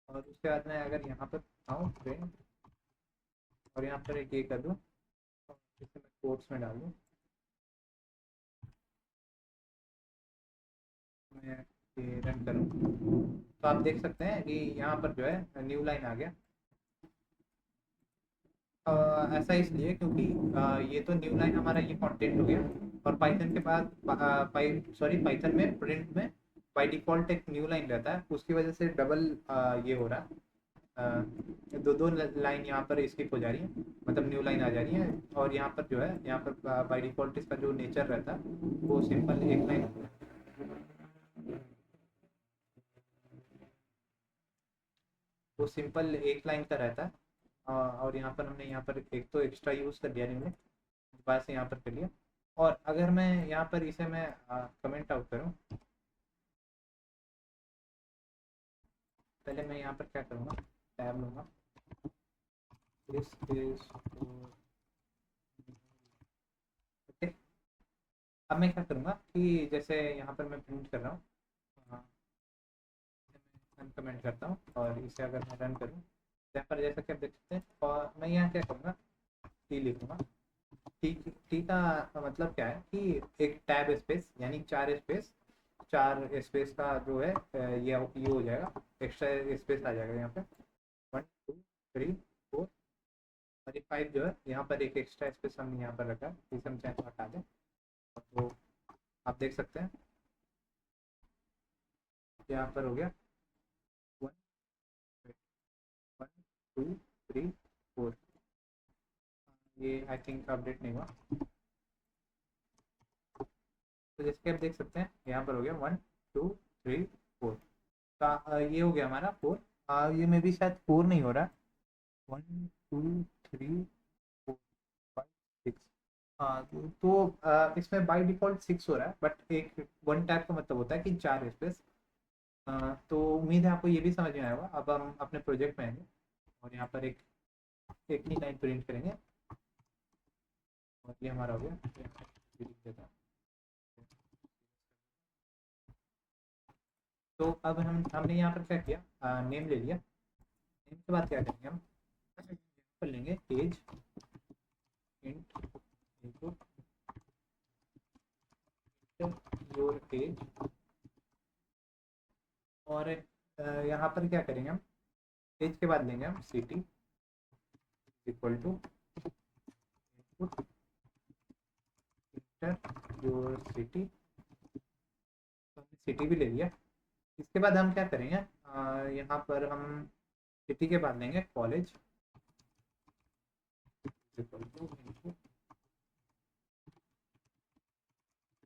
और उसके बाद मैं अगर यहाँ पर आऊँ प्रिंट और यहाँ पर एक ये कर दूँ, इसे मैं कोट्स में डाल दूँ, मैं ये रन करूँ तो आप देख सकते हैं कि यहाँ पर जो है न्यू लाइन आ गया। ऐसा इसलिए क्योंकि ये तो न्यू लाइन हमारा ये कंटेंट हो गया, और पाइथन के बाद पाइथन में प्रिंट में बाय डिफॉल्ट एक न्यू लाइन रहता है, उसकी वजह से डबल ये हो रहा है। दो दो लाइन यहाँ पर स्किप हो जा रही है, मतलब न्यू लाइन आ जा रही है। और यहाँ पर जो है, यहाँ पर बाय डिफॉल्ट इसका जो नेचर रहता है वो सिंपल एक लाइन, वो सिंपल एक लाइन का रहता है। और यहाँ पर हमने यहाँ पर एक तो एक्स्ट्रा यूज़ कर दिया हमने, दोबारा से यहाँ पर कर लिया। और अगर मैं यहाँ पर इसे मैं कमेंट आउट करूँ, पहले मैं यहाँ पर क्या करूँगा, टैब लूँगा, दिस इज ओके। अब मैं क्या करूँगा कि जैसे यहाँ पर मैं प्रिंट कर रहा हूँ, अनकमेंट करता हूँ, और इसे अगर मैं रन करूँ यहाँ पर जैसा कि आप देख सकते हैं, और मैं यहाँ क्या करूँगा, टी लिखूँगा। टी टी का मतलब क्या है कि एक टैब स्पेस यानी चार स्पेस, चार स्पेस का जो है ये हो जाएगा, एक्स्ट्रा स्पेस आ जाएगा यहाँ पे। 1 2 3 4 और ये 5 जो है यहाँ पर एक एक्स्ट्रा स्पेस हमने यहाँ पर रखा है, इसे हम चाहे तो हटा दें। तो आप देख सकते हैं यहाँ पर हो गया 1 1 2 3 4। ये आई थिंक अपडेट नहीं हुआ। तो जैसे कि आप देख सकते हैं यहाँ पर हो गया 1 2 3 4 का, ये हो गया हमारा 4। ये में भी शायद 4 नहीं हो रहा, 1 2 3 4 5 6। हाँ तो इसमें बाय डिफॉल्ट 6 हो रहा है, बट एक वन टैप का मतलब होता है कि चार स्पेस। तो उम्मीद है आपको ये भी समझ में आएगा। अब हम अपने प्रोजेक्ट में आएंगे और यहाँ पर एक ही लाइन प्रिंट करेंगे, और ये हमारा हो गया। ये लिख देता हूँ। तो अब हमने यहाँ पर क्या किया, नेम ले लिया। नेम के बाद क्या करेंगे, हम कर लेंगे age int input your age. और यहाँ पर क्या करेंगे, हम एज के बाद लेंगे हम city equal to input your city. तो हमने सिटी भी ले लिया। इसके बाद हम क्या करेंगे, यहाँ पर हम सिटी के बाद लेंगे college equal to input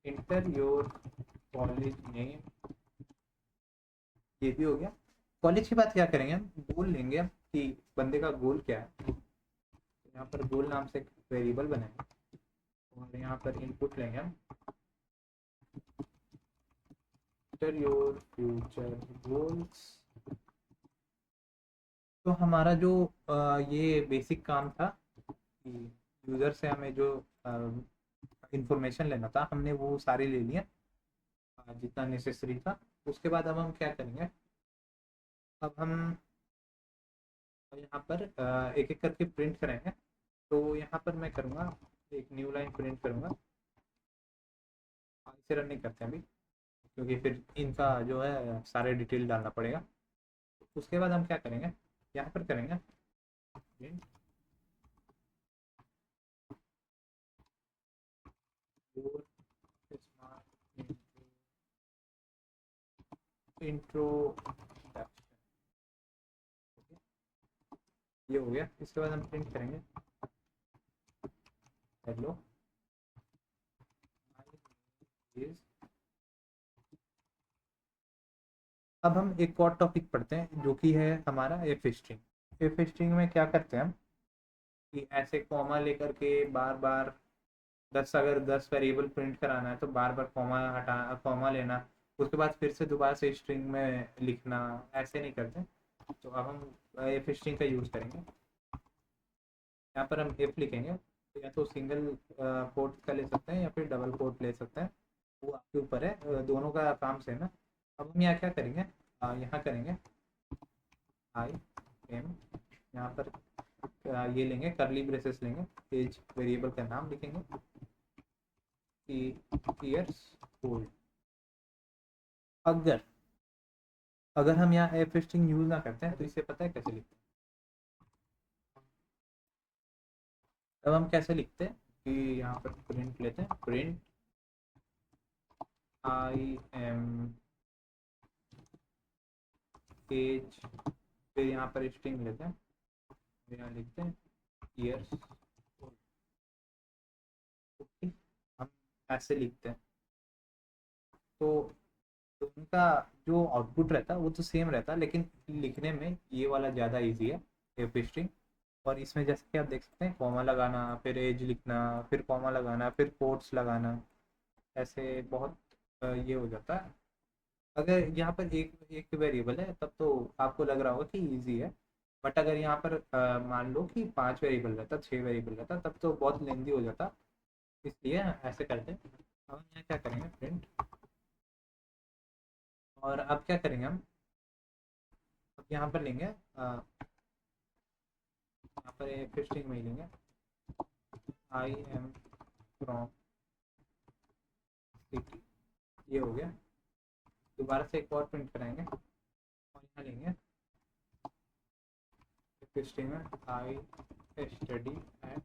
enter your college name, ये भी हो गया। कॉलेज की बात क्या करेंगे हम, गोल लेंगे हम कि बंदे का गोल क्या है। यहाँ पर गोल नाम से एक वेरिएबल बनाएंगे और यहाँ पर इनपुट लेंगे हम इंटर योर फ्यूचर गोल्स। तो हमारा जो ये बेसिक काम था कि यूज़र से हमें जो इंफॉर्मेशन लेना था हमने वो सारी ले लिया, जितना नेसेसरी था। उसके बाद अब हम क्या करेंगे, अब हम यहाँ पर एक एक करके प्रिंट करेंगे। तो यहाँ पर मैं करूँगा एक न्यू लाइन प्रिंट करूँगा, इसे रन नहीं करते अभी क्योंकि फिर इनका जो है सारे डिटेल डालना पड़ेगा। उसके बाद हम क्या करेंगे, यहाँ पर करेंगे प्रिंट इंट्रोडक्शन, ये हो गया। इसके बाद हम प्रिंट करेंगे हेलो इज। अब हम एक और टॉपिक पढ़ते हैं जो कि है हमारा एफ स्ट्रिंग। एफ स्ट्रिंग में क्या करते हैं हम कि ऐसे कॉमा लेकर के बार बार 10, अगर 10 वेरिएबल प्रिंट कराना है तो बार बार कॉमा हटा कॉमा लेना, उसके बाद फिर से दोबारा से स्ट्रिंग में लिखना, ऐसे नहीं करते। तो अब हम एफ स्ट्रिंग का यूज़ करेंगे। यहाँ पर हम एफ लिखेंगे तो या तो सिंगल कोट का ले सकते हैं या फिर डबल कोट ले सकते हैं, वो आपके ऊपर है। दोनों का काम सेम है। अब हम यहाँ क्या करेंगे, यहाँ करेंगे आई एम, यहाँ पर ये लेंगे करली ब्रेसेस लेंगे, एज वेरिएबल का नाम लिखेंगे कि ईयर्स ओल्ड। अगर अगर हम यहाँ एफ स्ट्रिंग यूज ना करते हैं तो इसे पता है कैसे लिखते हैं। तब हम कैसे लिखते हैं कि यहाँ पर प्रिंट लेते हैं, प्रिंट आई एम एज, फिर यहाँ पर स्ट्रिंग लेते हैं, यहाँ लिखते हैं ईयर्स ओल्ड। ओके, हम ऐसे लिखते हैं। तो उनका जो आउटपुट रहता है वो तो सेम रहता है, लेकिन लिखने में ये वाला ज़्यादा इजी है एफ स्ट्रिंग। और इसमें जैसे कि आप देख सकते हैं कॉमा लगाना, फिर एज लिखना, फिर कॉमा लगाना, फिर कोट्स लगाना, ऐसे बहुत ये हो जाता है। अगर यहाँ पर एक एक वेरिएबल है तब तो आपको लग रहा होगा कि इजी है, बट अगर यहाँ पर मान लो कि 5 वेरिएबल रहता, 6 वेरिएबल रहता, तब तो बहुत लेंदी हो जाता। इसलिए ऐसे करते हैं। अब हम यहाँ क्या करेंगे प्रिंट, और अब क्या करेंगे हम, अब यहाँ पर लेंगे यहाँ पर एक स्ट्रिंग में ही लेंगे आई एम फ्रॉम सिटी, ये हो गया। दोबारा से एक और प्रिंट कराएंगे और यहाँ लेंगे एक स्ट्रिंग में आई स्टडी एट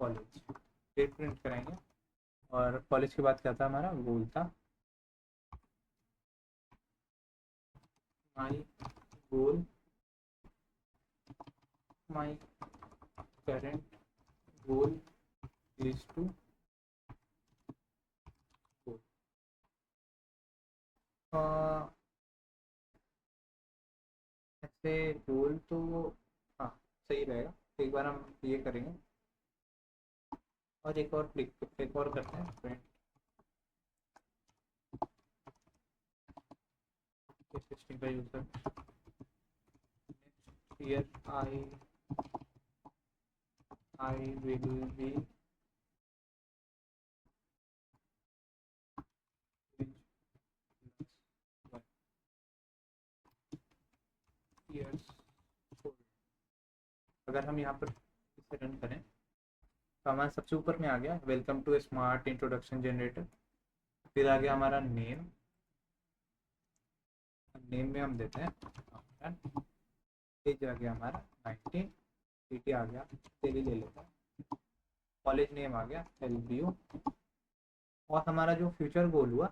कॉलेज, फिर प्रिंट कराएंगे। और कॉलेज के बाद क्या था, हमारा गोल था my goal, my current goal is to goal. ऐसे गोल तो हाँ सही रहेगा। एक बार हम ये करेंगे और एक और करते हैं प्रिंट सिस्टम का यूज करते हैं। Here I will B years old. अगर हम यहाँ पर इसे रन करें तो हमारे सबसे ऊपर में आ गया welcome to smart introduction generator. फिर आ गया हमारा नेम, नेम में हम देते हैं एज आ गया हमारा 19, सिटी आ गया दिल्ली ले लेते हैं, कॉलेज नेम आ गया LBU। और हमारा जो फ्यूचर गोल हुआ,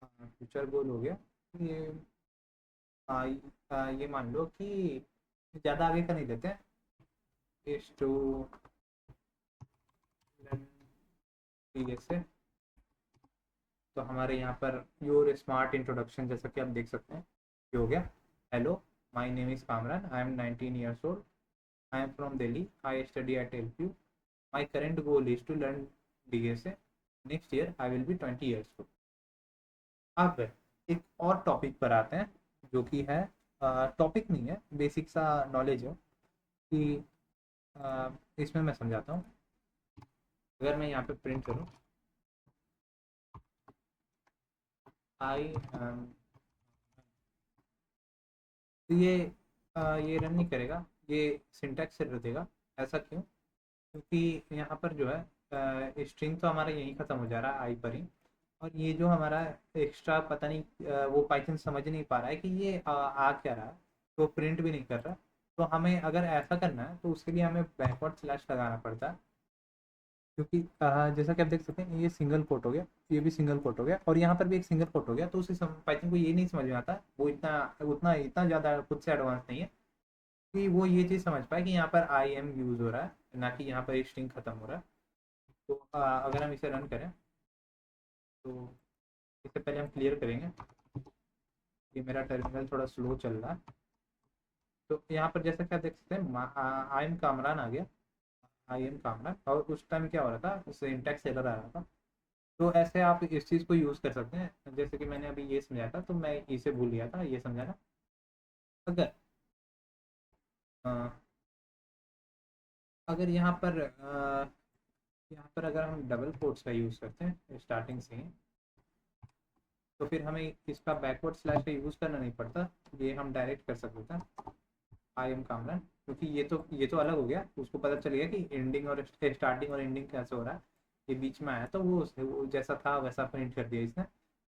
फ्यूचर गोल हो गया ये ये मान लो कि ज़्यादा आगे का नहीं देते हैं, इज टू ठीक से। तो हमारे यहाँ पर योर स्मार्ट इंट्रोडक्शन जैसा कि आप देख सकते हैं ये हो गया। Hello, my name is Kamran, I am 19 years old, I am from Delhi, I study at LPU, my current goal is to learn DSA, next year I will be 20 years old. अब एक और टॉपिक पर आते हैं जो कि है, टॉपिक नहीं है, बेसिक सा नॉलेज है कि इसमें मैं समझाता हूँ। अगर मैं यहाँ पे प्रिंट करूँ आई एम, तो ये रन नहीं करेगा, ये सिंटैक्स एरर देगा। ऐसा क्यों? क्योंकि यहाँ पर जो है स्ट्रिंग तो हमारा यहीं ख़त्म हो जा रहा है आई पर ही, और ये जो हमारा एक्स्ट्रा पता नहीं वो पाइथन समझ नहीं पा रहा है कि ये आ क्या रहा है, तो प्रिंट भी नहीं कर रहा। तो हमें अगर ऐसा करना है तो उसके लिए हमें बैकवर्ड स्लैश लगाना पड़ता है, क्योंकि जैसा कि आप देख सकते हैं ये सिंगल कोट हो गया, ये भी सिंगल कोट हो गया, और यहाँ पर भी एक सिंगल कोट हो गया। तो उसी पाइथन को ये नहीं समझ में आता, वो इतना उतना इतना ज़्यादा खुद से एडवांस नहीं है कि वो ये चीज़ समझ पाए कि यहाँ पर आई एम यूज़ हो रहा है, ना कि यहाँ पर स्ट्रिंग खत्म हो रहा है। तो अगर हम इसे रन करें तो इससे पहले हम क्लियर करेंगे कि मेरा टर्मिनल थोड़ा स्लो चल रहा है। तो यहाँ पर जैसा कि आप देख सकते हैं आई एम कामरान आ गया, आई एम कामरान, और उस टाइम क्या हो रहा था, सिंटैक्स एरर आ रहा था। तो ऐसे आप इस चीज़ को यूज़ कर सकते हैं, जैसे कि मैंने अभी ये समझाया था, तो मैं इसे भूल गया था ये समझाना। अगर अ, अगर यहाँ पर अगर हम डबल कोट्स का यूज़ करते हैं स्टार्टिंग से ही, तो फिर हमें इसका बैकवर्ड स्लैश का यूज़ करना नहीं पड़ता, ये हम डायरेक्ट कर सकते थे आई एम कामरान। क्योंकि ये तो अलग हो गया, उसको पता चल गया कि एंडिंग और स्टार्टिंग और एंडिंग कैसे हो रहा है, ये बीच में आया तो वो जैसा था वैसा प्रिंट कर दिया इसने।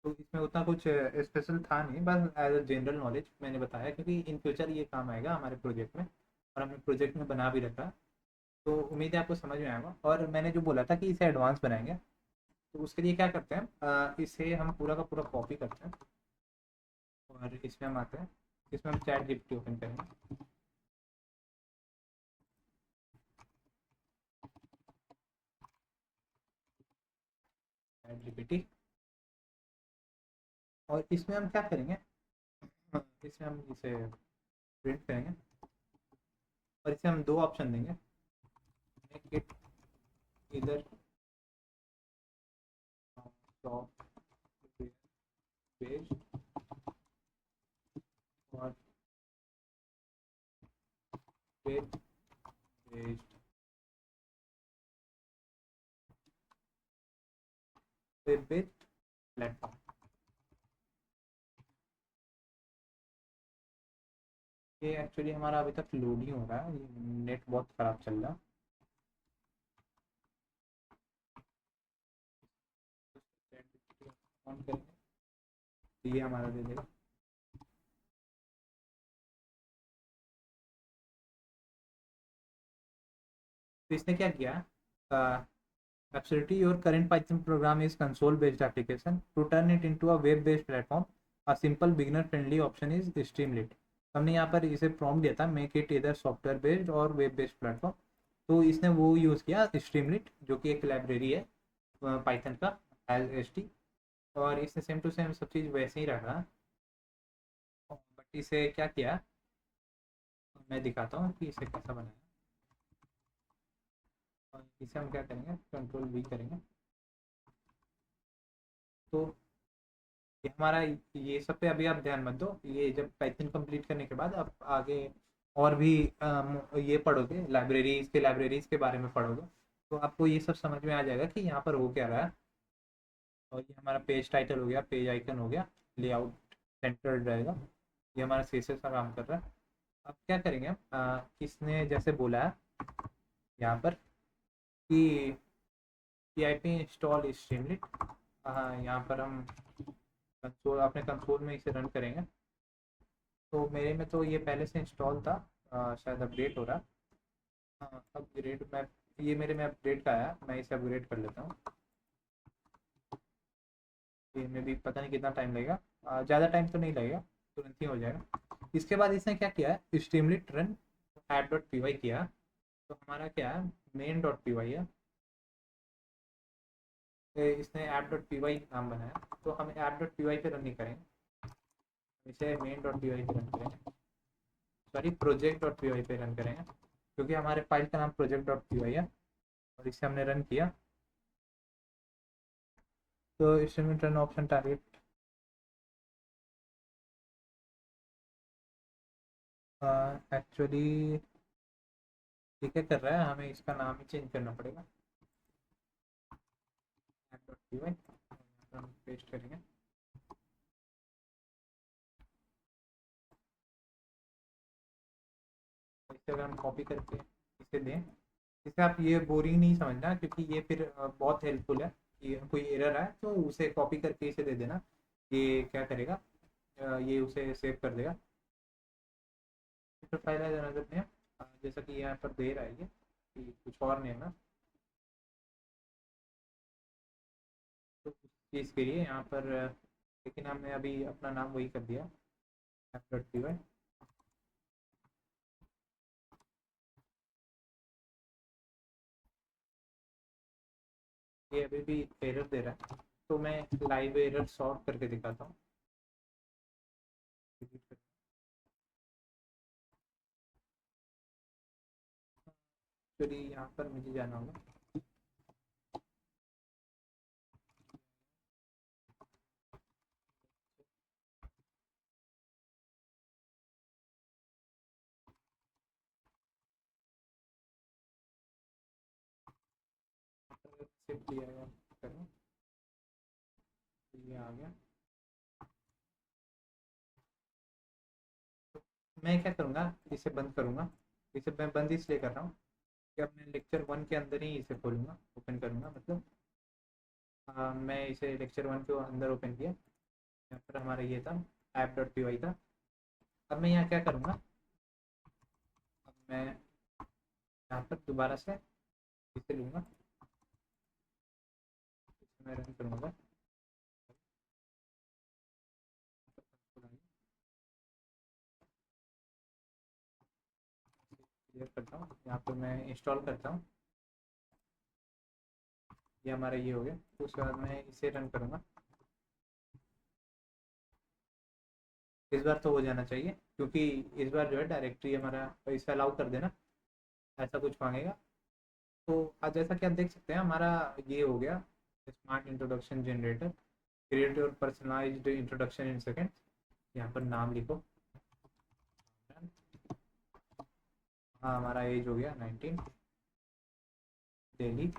तो इसमें उतना कुछ स्पेशल था नहीं, बस एज अ जनरल नॉलेज मैंने बताया, क्योंकि इन फ्यूचर ये काम आएगा हमारे प्रोजेक्ट में, और हमने प्रोजेक्ट में बना भी रखा है। तो उम्मीद है आपको समझ में आएगा। और मैंने जो बोला था कि इसे एडवांस बनाएंगे, तो उसके लिए क्या करते हैं, इसे हम पूरा का पूरा कॉपी करते हैं, और इसमें हम आते हैं, इसमें हम चैट जीपीटी ओपन करेंगे। चैट जीपीटी, और इसमें हम क्या करेंगे, इसमें हम इसे प्रिंट करेंगे, और इसे हम दो ऑप्शन देंगे, मेक इट इधर सॉफ्टवेयर बेस्ड और web based, web based platform. ये एक्चुअली हमारा अभी तक लोड नहीं हो रहा है, नेट बहुत ख़राब चल रहा है। ऑन करेंगे तो ये हमारा दे देगा। तो इसने क्या किया, absolutely your current Python program is console based application. To turn it into a web based platform, a simple beginner friendly option is Streamlit. हमने यहाँ पर इसे प्रॉम्प्ट दिया था, मेक इट इधर सॉफ्टवेयर बेस्ड और वेब बेस्ड प्लेटफॉर्म। तो इसने वो यूज़ किया स्ट्रीमलिट, जो कि एक लाइब्रेरी है पाइथन का, LST। और इसने सेम टू सेम सब चीज़ वैसे ही रखा, बट इसे क्या किया, मैं दिखाता हूँ कि इसे कैसा बनाया। और इसे हम क्या करेंगे, कंट्रोल V करेंगे, तो ये हमारा, ये सब पे अभी आप ध्यान मत दो, ये जब पाइथन कंप्लीट करने के बाद आप आगे और भी ये पढ़ोगे, लाइब्रेरीज के बारे में पढ़ोगे, तो आपको ये सब समझ में आ जाएगा कि यहाँ पर हो क्या रहा है। और ये हमारा पेज टाइटल हो गया, पेज आइकन हो गया, लेआउट सेंटर्ड रहेगा, ये हमारा सीएसएस का काम कर रहा है। अब क्या करेंगे हम, इसने जैसे बोला है यहाँ पर कि pip इंस्टॉल स्ट्रीमलिट, हाँ यहाँ पर हम कंसोल, अपने कंसोल में इसे रन करेंगे। तो मेरे में तो ये पहले से इंस्टॉल था, शायद अपडेट हो रहा। हाँ अपग्रेड, मैं ये मेरे में अपडेट का आया, मैं इसे अपग्रेड कर लेता हूँ। ये में भी पता नहीं कितना टाइम लगेगा, ज़्यादा टाइम तो नहीं लगेगा, तुरंत ही हो जाएगा। इसके बाद इसने क्या किया है, Streamlit run app dot P Y किया। तो हमारा क्या है, मेन डॉट पी वाई है, इसने ऐप डॉट पी वाई नाम बनाया, तो हम ऐप डॉट पी वाई पे रन नहीं करेंगे, इसे मेन डॉट पी वाई पे रन करेंगे, sorry project dot P y पे रन करेंगे, क्योंकि हमारे फाइल का नाम प्रोजेक्ट डॉट पी वाई है। और इसे हमने रन किया, तो इसमें टर्न ऑप्शन टारगेट, एक्चुअली ठीक है कर रहा है, हमें इसका नाम ही चेंज करना पड़ेगा, ऐप डॉट पी वाई हम पेस्ट करेंगे। इसे अगर हम कॉपी करके इसे दें, इसे आप ये बोरिंग नहीं समझना, क्योंकि ये फिर बहुत हेल्पफुल है कि कोई एरर आए तो उसे कॉपी करके इसे दे देना, ये क्या करेगा, ये उसे सेव कर देगा। फिर फाइल है जनरेट नेम, जैसा कि यहाँ पर दे रहा है ये कि कुछ और नेम है, तो उस चीज़ के लिए यहाँ पर लेकिन हमने अभी अपना नाम वही कर दिया, ऐप डॉट पी वाई। ये अभी भी एरर दे रहा है, तो मैं लाइव एरर सॉल्व करके दिखाता हूँ। फिर यहाँ पर मुझे जाना होगा, शिफ्ट दिया है करूँ, ये आ गया। मैं क्या करूँगा, इसे बंद करूँगा, इसे मैं बंद इसलिए कर रहा हूँ कि अब मैं लेक्चर वन के अंदर ही इसे खोलूँगा, ओपन करूँगा मतलब। मैं इसे लेक्चर वन के अंदर ओपन किया, यहाँ पर हमारा ये था, ऐप डॉट पी वाई था। अब मैं यहाँ क्या करूँगा, अब मैं यहाँ पर दोबारा से इसे लूँगा, इसे मैं रन करूँगा, क्लियर करता हूँ, यहाँ पर मैं इंस्टॉल करता हूँ, ये हमारा ये हो गया। तो उसके बाद मैं इसे रन करूँगा, इस बार तो हो जाना चाहिए, क्योंकि इस बार जो है डायरेक्टरी हमारा इसे अलाउ कर देना, ऐसा कुछ मांगेगा। तो आज जैसा कि आप देख सकते हैं हमारा ये हो गया, smart introduction generator, create your personalised introduction in seconds. यहाँ पर नाम लिखो, हाँ हमारा एज हो गया 19, दिल्ली,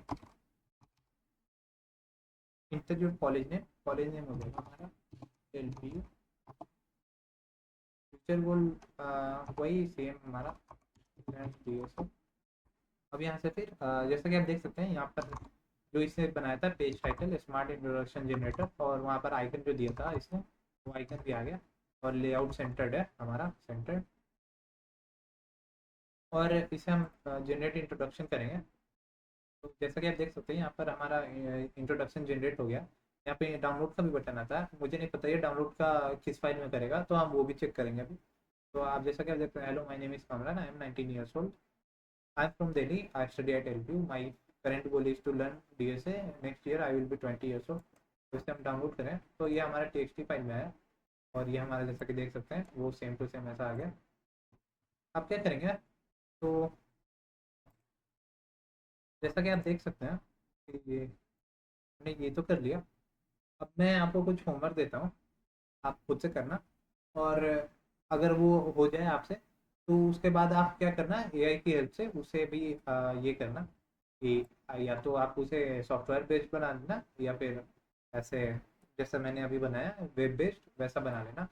इंस्टीट्यूट कॉलेज नेम हो गया हमारा L P U, future goal वही सेम हमारा DSO। अब यहाँ से फिर जैसा कि आप देख सकते हैं यहाँ पर जो इसने बनाया था page title smart introduction generator, और वहाँ पर आइकन जो दिया था इसने, वो आइकन भी आ गया, और लेआउट सेंटर्ड है हमारा सेंटर्ड। और इसे हम जनरेट इंट्रोडक्शन करेंगे, तो जैसा कि आप देख सकते हैं यहाँ पर हमारा इंट्रोडक्शन जनरेट हो गया। यहाँ पे डाउनलोड का भी बटन आता है, मुझे नहीं पता ये डाउनलोड का किस फाइल में करेगा, तो हम वो भी चेक करेंगे अभी। तो आप जैसा कि आप देखते हैं, hello my name is Kamran, I am 19 years old, I am from Delhi, I study at LPU, my current goal is to learn DSA, next year I will be 20 years old. तो इसे हम डाउनलोड करें तो ये हमारा टीएक्सटी फाइल में है, और ये हमारा जैसा कि देख सकते हैं वो सेम टू सेम ऐसा आ गया। आप क्या करेंगे, तो जैसा कि आप देख सकते हैं कि ये हमने ये तो कर लिया। अब मैं आपको कुछ होमवर्क देता हूँ, आप खुद से करना, और अगर वो हो जाए आपसे, तो उसके बाद आप क्या करना, एआई की हेल्प से उसे भी ये करना कि या तो आप उसे सॉफ्टवेयर बेस्ड बना देना, या फिर ऐसे जैसा मैंने अभी बनाया वेब बेस्ड वैसा बना लेना।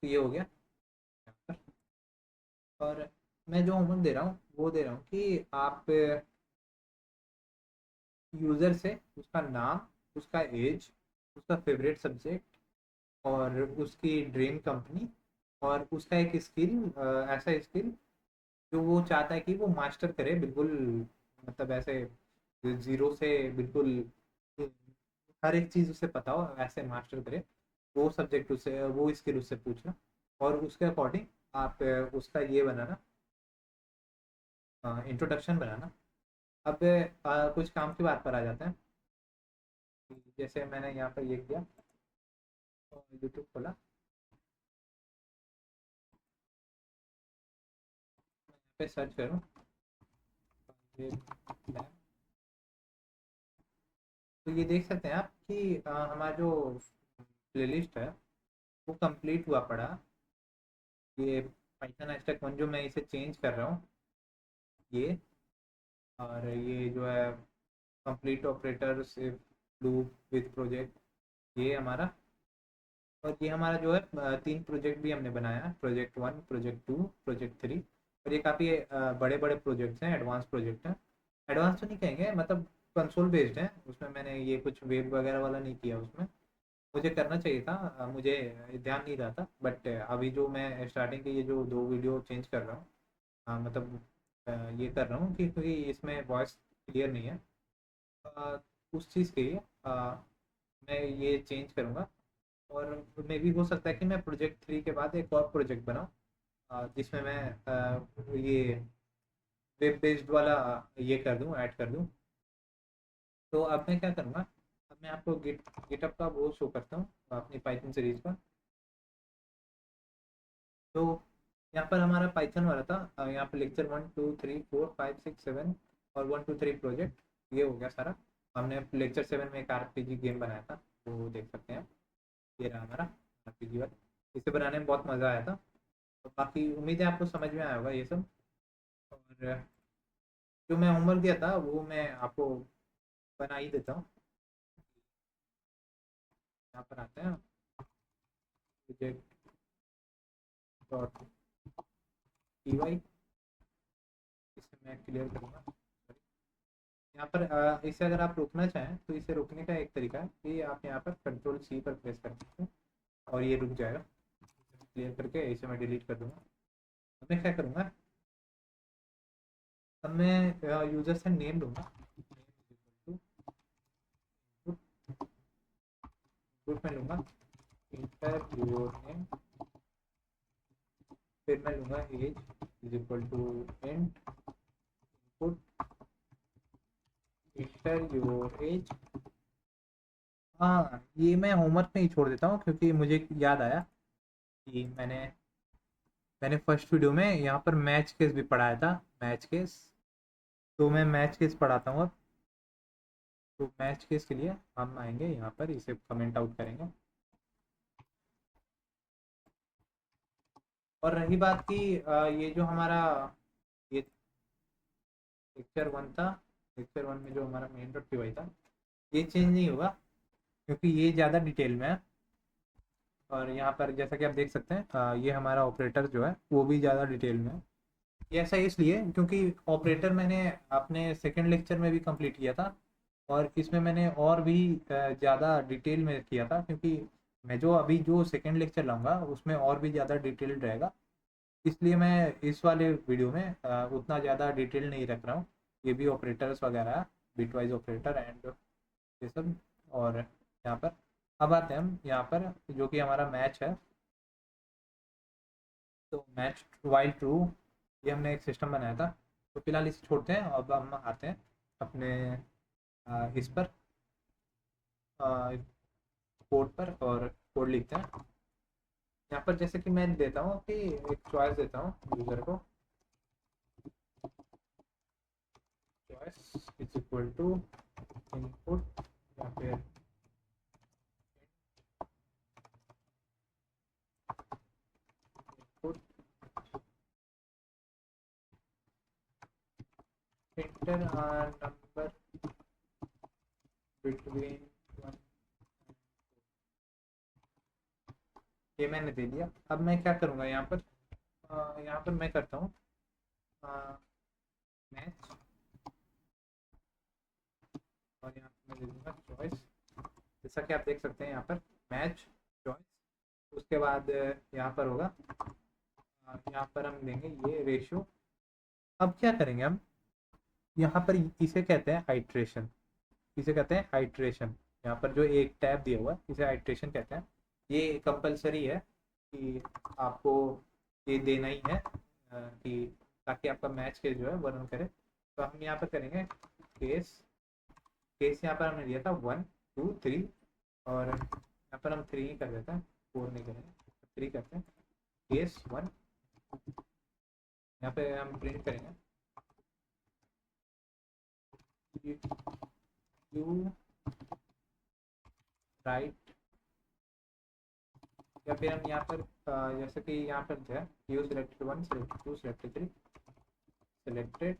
तो ये हो गया यहाँ पर। और मैं जो होमवर्क दे रहा हूँ वो दे रहा हूँ कि आप यूज़र से उसका नाम, उसका एज, उसका फेवरेट सब्जेक्ट, और उसकी ड्रीम कंपनी, और उसका एक स्किल, ऐसा स्किल जो वो चाहता है कि वो मास्टर करे बिल्कुल, मतलब ऐसे जीरो से बिल्कुल हर एक चीज़ उसे पता हो, ऐसे मास्टर करे, वो सब्जेक्ट उससे, वो स्किल उससे पूछना, और उसके अकॉर्डिंग आप उसका ये बनाना, इंट्रोडक्शन बनाना। अब कुछ काम की बात पर आ जाते हैं। जैसे मैंने यहाँ पर ये किया, यूट्यूब खोला, यहाँ पे सर्च करूँ ये lab, तो ये देख सकते हैं आप कि हमारा जो प्लेलिस्ट है वो कंप्लीट हुआ पड़ा। ये पाइथन हैशटैग 1 जो मैं इसे चेंज कर रहा हूँ ये, और ये जो है कंप्लीट ऑपरेटर से लूप विद प्रोजेक्ट, ये हमारा। और ये हमारा जो है 3 प्रोजेक्ट भी हमने बनाया है, प्रोजेक्ट 1, प्रोजेक्ट 2, प्रोजेक्ट 3। और ये काफ़ी बड़े बड़े प्रोजेक्ट्स हैं, एडवांस प्रोजेक्ट हैं। एडवांस तो नहीं कहेंगे, मतलब कंसोल बेस्ड है। उसमें मैंने ये कुछ वेब वगैरह वाला नहीं किया उसमें। मुझे करना चाहिए था, मुझे ध्यान नहीं रहा था। बट अभी जो मैं स्टार्टिंग के ये जो 2 वीडियो चेंज कर रहा हूँ, मतलब ये कर रहा हूँ कि क्योंकि इसमें वॉइस क्लियर नहीं है, अ, उस चीज़ के लिए मैं ये चेंज करूँगा। और मे भी हो सकता है कि मैं प्रोजेक्ट 3 के बाद एक और प्रोजेक्ट बनाऊँ, जिसमें मैं ये वेब बेस्ड वाला ये कर दूँ, ऐड कर दूँ। तो अब मैं क्या करूँगा, अब मैं आपको गिटअप का वो शो करता हूँ अपनी पाइथन सीरीज का। तो यहाँ पर हमारा पाइथन वाला था, यहाँ पर लेक्चर 1 2 3 4 5 6 7 और 1 2 3 प्रोजेक्ट, ये हो गया सारा। हमने लेक्चर 7 में एक आरपीजी गेम बनाया था, वो देख सकते हैं। ये रहा हमारा आरपीजी वाला, इसे बनाने में बहुत मज़ा आया था। और बाकी उम्मीद है आपको समझ में आया होगा ये सब। और जो मैं होमवर्क दिया था वो मैं आपको बना ही देता हूँ। यहाँ पर आते हैं, प्रोजेक्ट डॉट पी वाई, इसे मैं क्लियर करूँगा। यहाँ पर इसे अगर आप रोकना चाहें तो इसे रोकने का एक तरीका है कि आप यहाँ पर कंट्रोल सी पर प्रेस कर सकते हैं और ये रुक जाएगा। क्लियर करके इसे मैं डिलीट कर दूंगा। अब मैं क्या करूँगा, अब मैं यूजर से नेम लूँगा, इनपुट में लूँगा इंटर योर नेम, फिर मैं लूँगा age is equal to int input enter your age. हाँ, ये मैं होमवर्क में ही छोड़ देता हूँ क्योंकि मुझे याद आया कि मैंने फर्स्ट वीडियो में यहाँ पर मैच केस भी पढ़ाया था, मैच केस। तो मैं मैच केस पढ़ाता हूँ अब। तो मैच केस के लिए हम आएंगे यहाँ पर, इसे कमेंट आउट करेंगे। और रही बात की ये जो हमारा ये लेक्चर 1 था, लेक्चर 1 में जो हमारा मेन डॉट पी था, ये चेंज नहीं होगा क्योंकि ये ज़्यादा डिटेल में है। और यहाँ पर जैसा कि आप देख सकते हैं ये हमारा ऑपरेटर जो है वो भी ज़्यादा डिटेल में है। ये ऐसा इसलिए क्योंकि ऑपरेटर मैंने अपने सेकेंड लेक्चर में भी कंप्लीट किया था, और इसमें मैंने और भी ज़्यादा डिटेल में किया था, क्योंकि मैं जो अभी जो सेकेंड लेक्चर लाऊंगा उसमें और भी ज़्यादा डिटेल्ड रहेगा। इसलिए मैं इस वाले वीडियो में उतना ज़्यादा डिटेल नहीं रख रहा हूँ। ये भी ऑपरेटर्स वगैरह, बिटवाइज ऑपरेटर एंड ये सब। और यहाँ पर अब आते हैं हम यहाँ पर जो कि हमारा मैच है। तो मैच वाइल ट्रू, ये हमने एक सिस्टम बनाया था। तो फिलहाल इसे छोड़ते हैं, अब हम आते हैं अपने इस पर कोड पर, और कोड लिखते हैं। यहाँ पर जैसे कि मैं देता हूँ कि एक चॉइस देता हूँ यूज़र को, choice is equal to input या फिर इनपुट इंटर नंबर बिटवीन 1। ये मैंने दे दिया। अब मैं क्या करूँगा यहाँ पर, यहाँ पर मैं करता हूँ मैच, और यहाँ पर मैं दे दूँगा चॉइस। जैसा कि आप देख सकते हैं यहाँ पर मैच चॉइस, उसके बाद यहाँ पर होगा, यहाँ पर हम देंगे ये रेशियो। अब क्या करेंगे हम, यहाँ पर इसे कहते हैं आइट्रेशन, इसे कहते हैं आइट्रेशन। यहाँ पर जो एक टैब दिया हुआ है इसे आइट्रेशन कहते हैं। ये कंपलसरी है कि आपको ये देना ही है कि ताकि आपका मैच केस जो है वो रन करे। तो हम यहाँ पर करेंगे केस केस यहाँ पर हमने दिया था 1 2 3, और यहाँ पर हम 3 ही कर देते हैं, 4 नहीं करेंगे, 3 करते हैं। केस 1, यहाँ पे हम प्रिंट करेंगे यू राइट, या फिर हम यहाँ पर जैसे कि यहाँ पर जो है you selected 1 selected 2 selected 3 selected,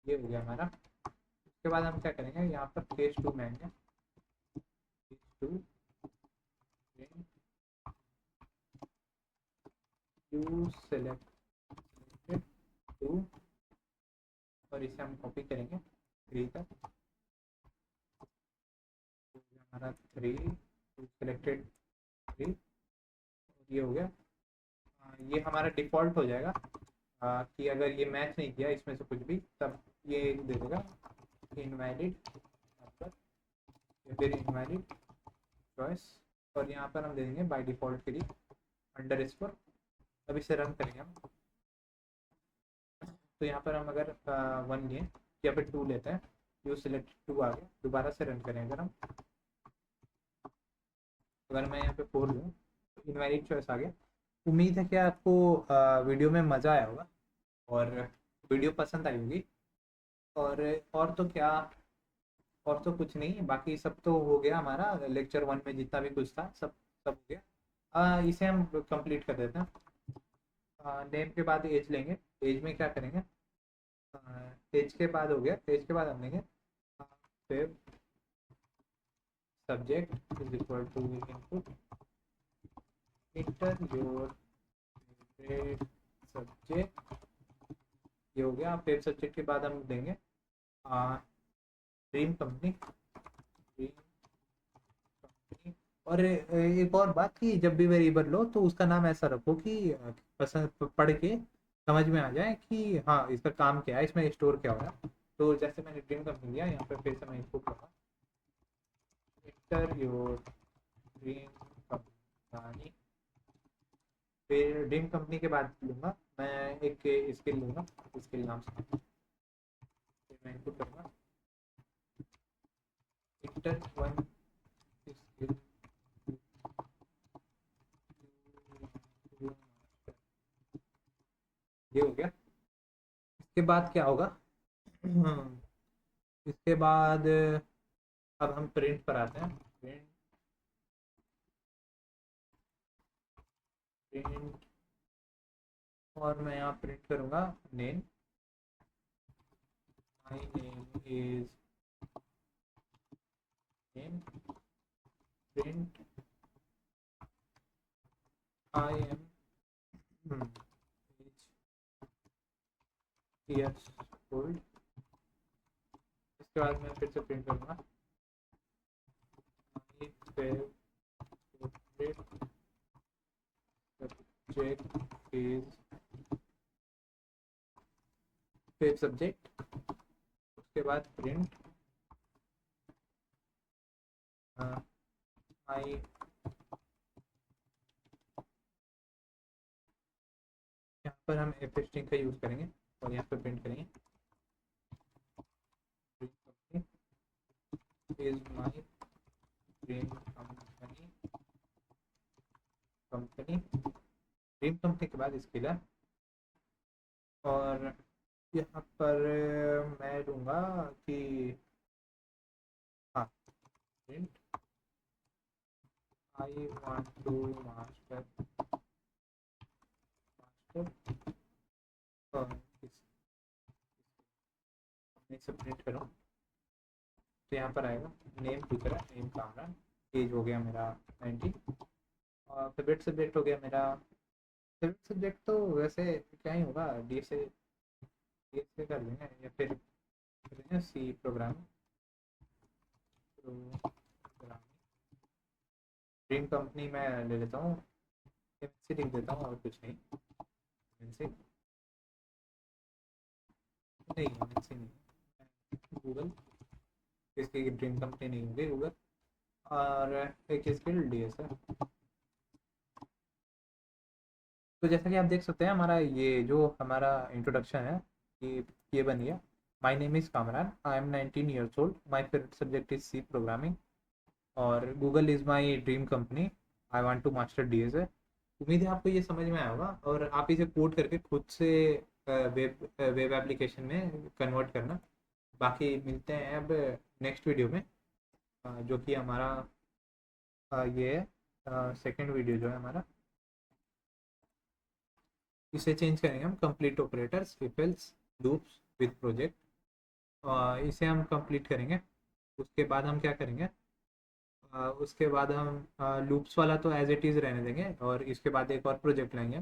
ये हो गया हमारा। उसके बाद हम क्या करेंगे, यहाँ पर केस 2 में आएंगे, केस 2 यू सिलेक्टेड 2, और इसे हम कॉपी करेंगे 3 तक, हमारा 3 सिलेक्टेड 3, ये हो गया। ये हमारा डिफ़ॉल्ट हो जाएगा कि अगर ये मैच नहीं किया इसमें से कुछ भी, तब ये दे देगा इनवैलिड नंबर या फिर इनवैलिड चॉइस, और यहाँ पर हम दे देंगे बाय डिफ़ॉल्ट के लिए अंडरस्कोर। अब इसे रन करेंगे हम, तो यहाँ पर हम अगर 1 लिए या फिर 2 लेते हैं, जो सिलेक्ट 2 आ गया, दोबारा से रन करें अगर हम, अगर मैं यहाँ पे 4 लूँ तो इनवैलिड चॉइस आ गया। उम्मीद है कि आपको वीडियो में मज़ा आया होगा और वीडियो पसंद आई होगी। और तो क्या, और तो कुछ नहीं, बाकी सब तो हो गया हमारा। लेक्चर 1 में जितना भी कुछ था सब सब हो गया। इसे हम कंप्लीट कर देते हैं। नेम के बाद एज लेंगे, एज में क्या करेंगे, एज के बाद हो गया, एज के बाद हम लेंगे फिर subject is equal to input enter your subject, ये हो गया। फिर सब्जेक्ट के बाद हम देंगे ड्रीम कंपनी, ड्रीम कंपनी। और एक और बात कि जब भी वेरिएबल लो तो उसका नाम ऐसा रखो कि पसंद पढ़ के समझ में आ जाए कि हाँ इसका काम क्या है, इसमें स्टोर क्या हो रहा है। तो जैसे मैंने ड्रीम कंपनी लिया, यहाँ पे फिर से मैं इनपुट लूँगा इंटर योर ड्रीम कंपनी, फिर ड्रीम कंपनी के बाद लूँगा मैं एक स्किल लूँगा, स्किल नाम से फिर मैं इनपुट करूँगा इंटर 1 स्किल, ये हो गया। इसके बाद क्या होगा, इसके बाद अब हम प्रिंट पर आते हैं। प्रिंट प्रिंट और मैं यहाँ प्रिंट करूँगा name, my name is name, print I am years old. इसके बाद मैं फिर से प्रिंट करूँगा सब्जेक्ट इज फिर सब्जेक्ट, उसके बाद प्रिंट आई, यहाँ पर हम एफ स्ट्रिंग का यूज़ करेंगे और यहाँ पर प्रिंट करेंगे is my dream company, company dream company के बाद स्किलर, और यहाँ पर मैं दूंगा कि हाँ print I want to master master, और इसे प्रिंट करूँ तो यहाँ पर आएगा नेम दिख रहा है, नेम कामरान, एज हो गया मेरा 19, और फेवरेट सब्जेक्ट हो गया मेरा, फेवरेट सब्जेक्ट तो वैसे क्या ही होगा, डी से कर देंगे या फिर कर देंगे सी प्रोग्रामिंग, ड्रीम कंपनी मैं ले लेता हूँ, एमएनसी लिख देता हूँ और कुछ नहीं, एमएनसी नहीं, एमएनसी नहीं, गूगल, इसकी ड्रीम कंपनी नहीं होगी गूगल, और एक स्किल डी एस है। तो जैसा कि आप देख सकते हैं, हमारा ये जो हमारा इंट्रोडक्शन है, ये बन गया। My name is Kamran, I am 19 years old, my favourite subject is C programming, और Google is my dream company, I want to master DSA. उम्मीद है आपको ये समझ में आया होगा, और आप इसे कोड करके खुद से वेब एप्लीकेशन में कन्वर्ट करना। बाकी मिलते हैं अब नेक्स्ट वीडियो में, जो कि हमारा ये सेकंड वीडियो जो है हमारा, इसे चेंज करेंगे हम complete operators, if else, loops with project. इसे हम कंप्लीट करेंगे। उसके बाद हम क्या करेंगे, उसके बाद हम लूप्स वाला तो एज इट इज़ रहने देंगे, और इसके बाद एक और प्रोजेक्ट लाएंगे।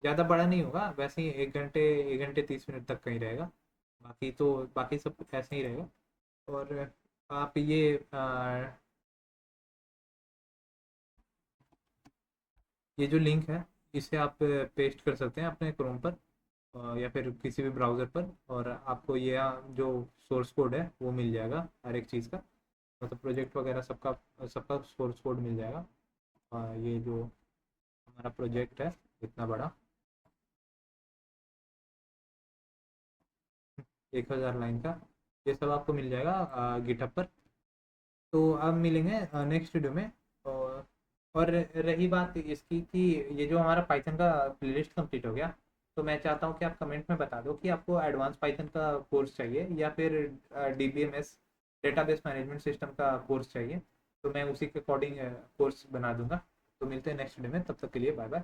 ज़्यादा बड़ा नहीं होगा, वैसे ही 1 घंटे 30 मिनट तक कहीं रहेगा। बाकी तो बाकी सब कुछ ऐसे ही रहेगा। और आप ये जो लिंक है, इसे आप पेस्ट कर सकते हैं अपने क्रोम पर, या फिर किसी भी ब्राउज़र पर, और आपको ये जो सोर्स कोड है वो मिल जाएगा हर एक चीज़ का, मतलब प्रोजेक्ट वगैरह सबका सबका सोर्स कोड मिल जाएगा। ये जो हमारा प्रोजेक्ट है इतना बड़ा, 1000 लाइन का, ये सब आपको मिल जाएगा गिटहब पर। तो अब मिलेंगे नेक्स्ट वीडियो में। और रही बात इसकी कि ये जो हमारा पाइथन का प्लेलिस्ट कंप्लीट हो गया, तो मैं चाहता हूँ कि आप कमेंट में बता दो कि आपको एडवांस पाइथन का कोर्स चाहिए या फिर डीबीएमएस, डेटाबेस मैनेजमेंट सिस्टम का कोर्स चाहिए। तो मैं उसी के अकॉर्डिंग कोर्स बना दूंगा। तो मिलते हैं नेक्स्ट वीडियो में, तब तक के लिए बाय बाय।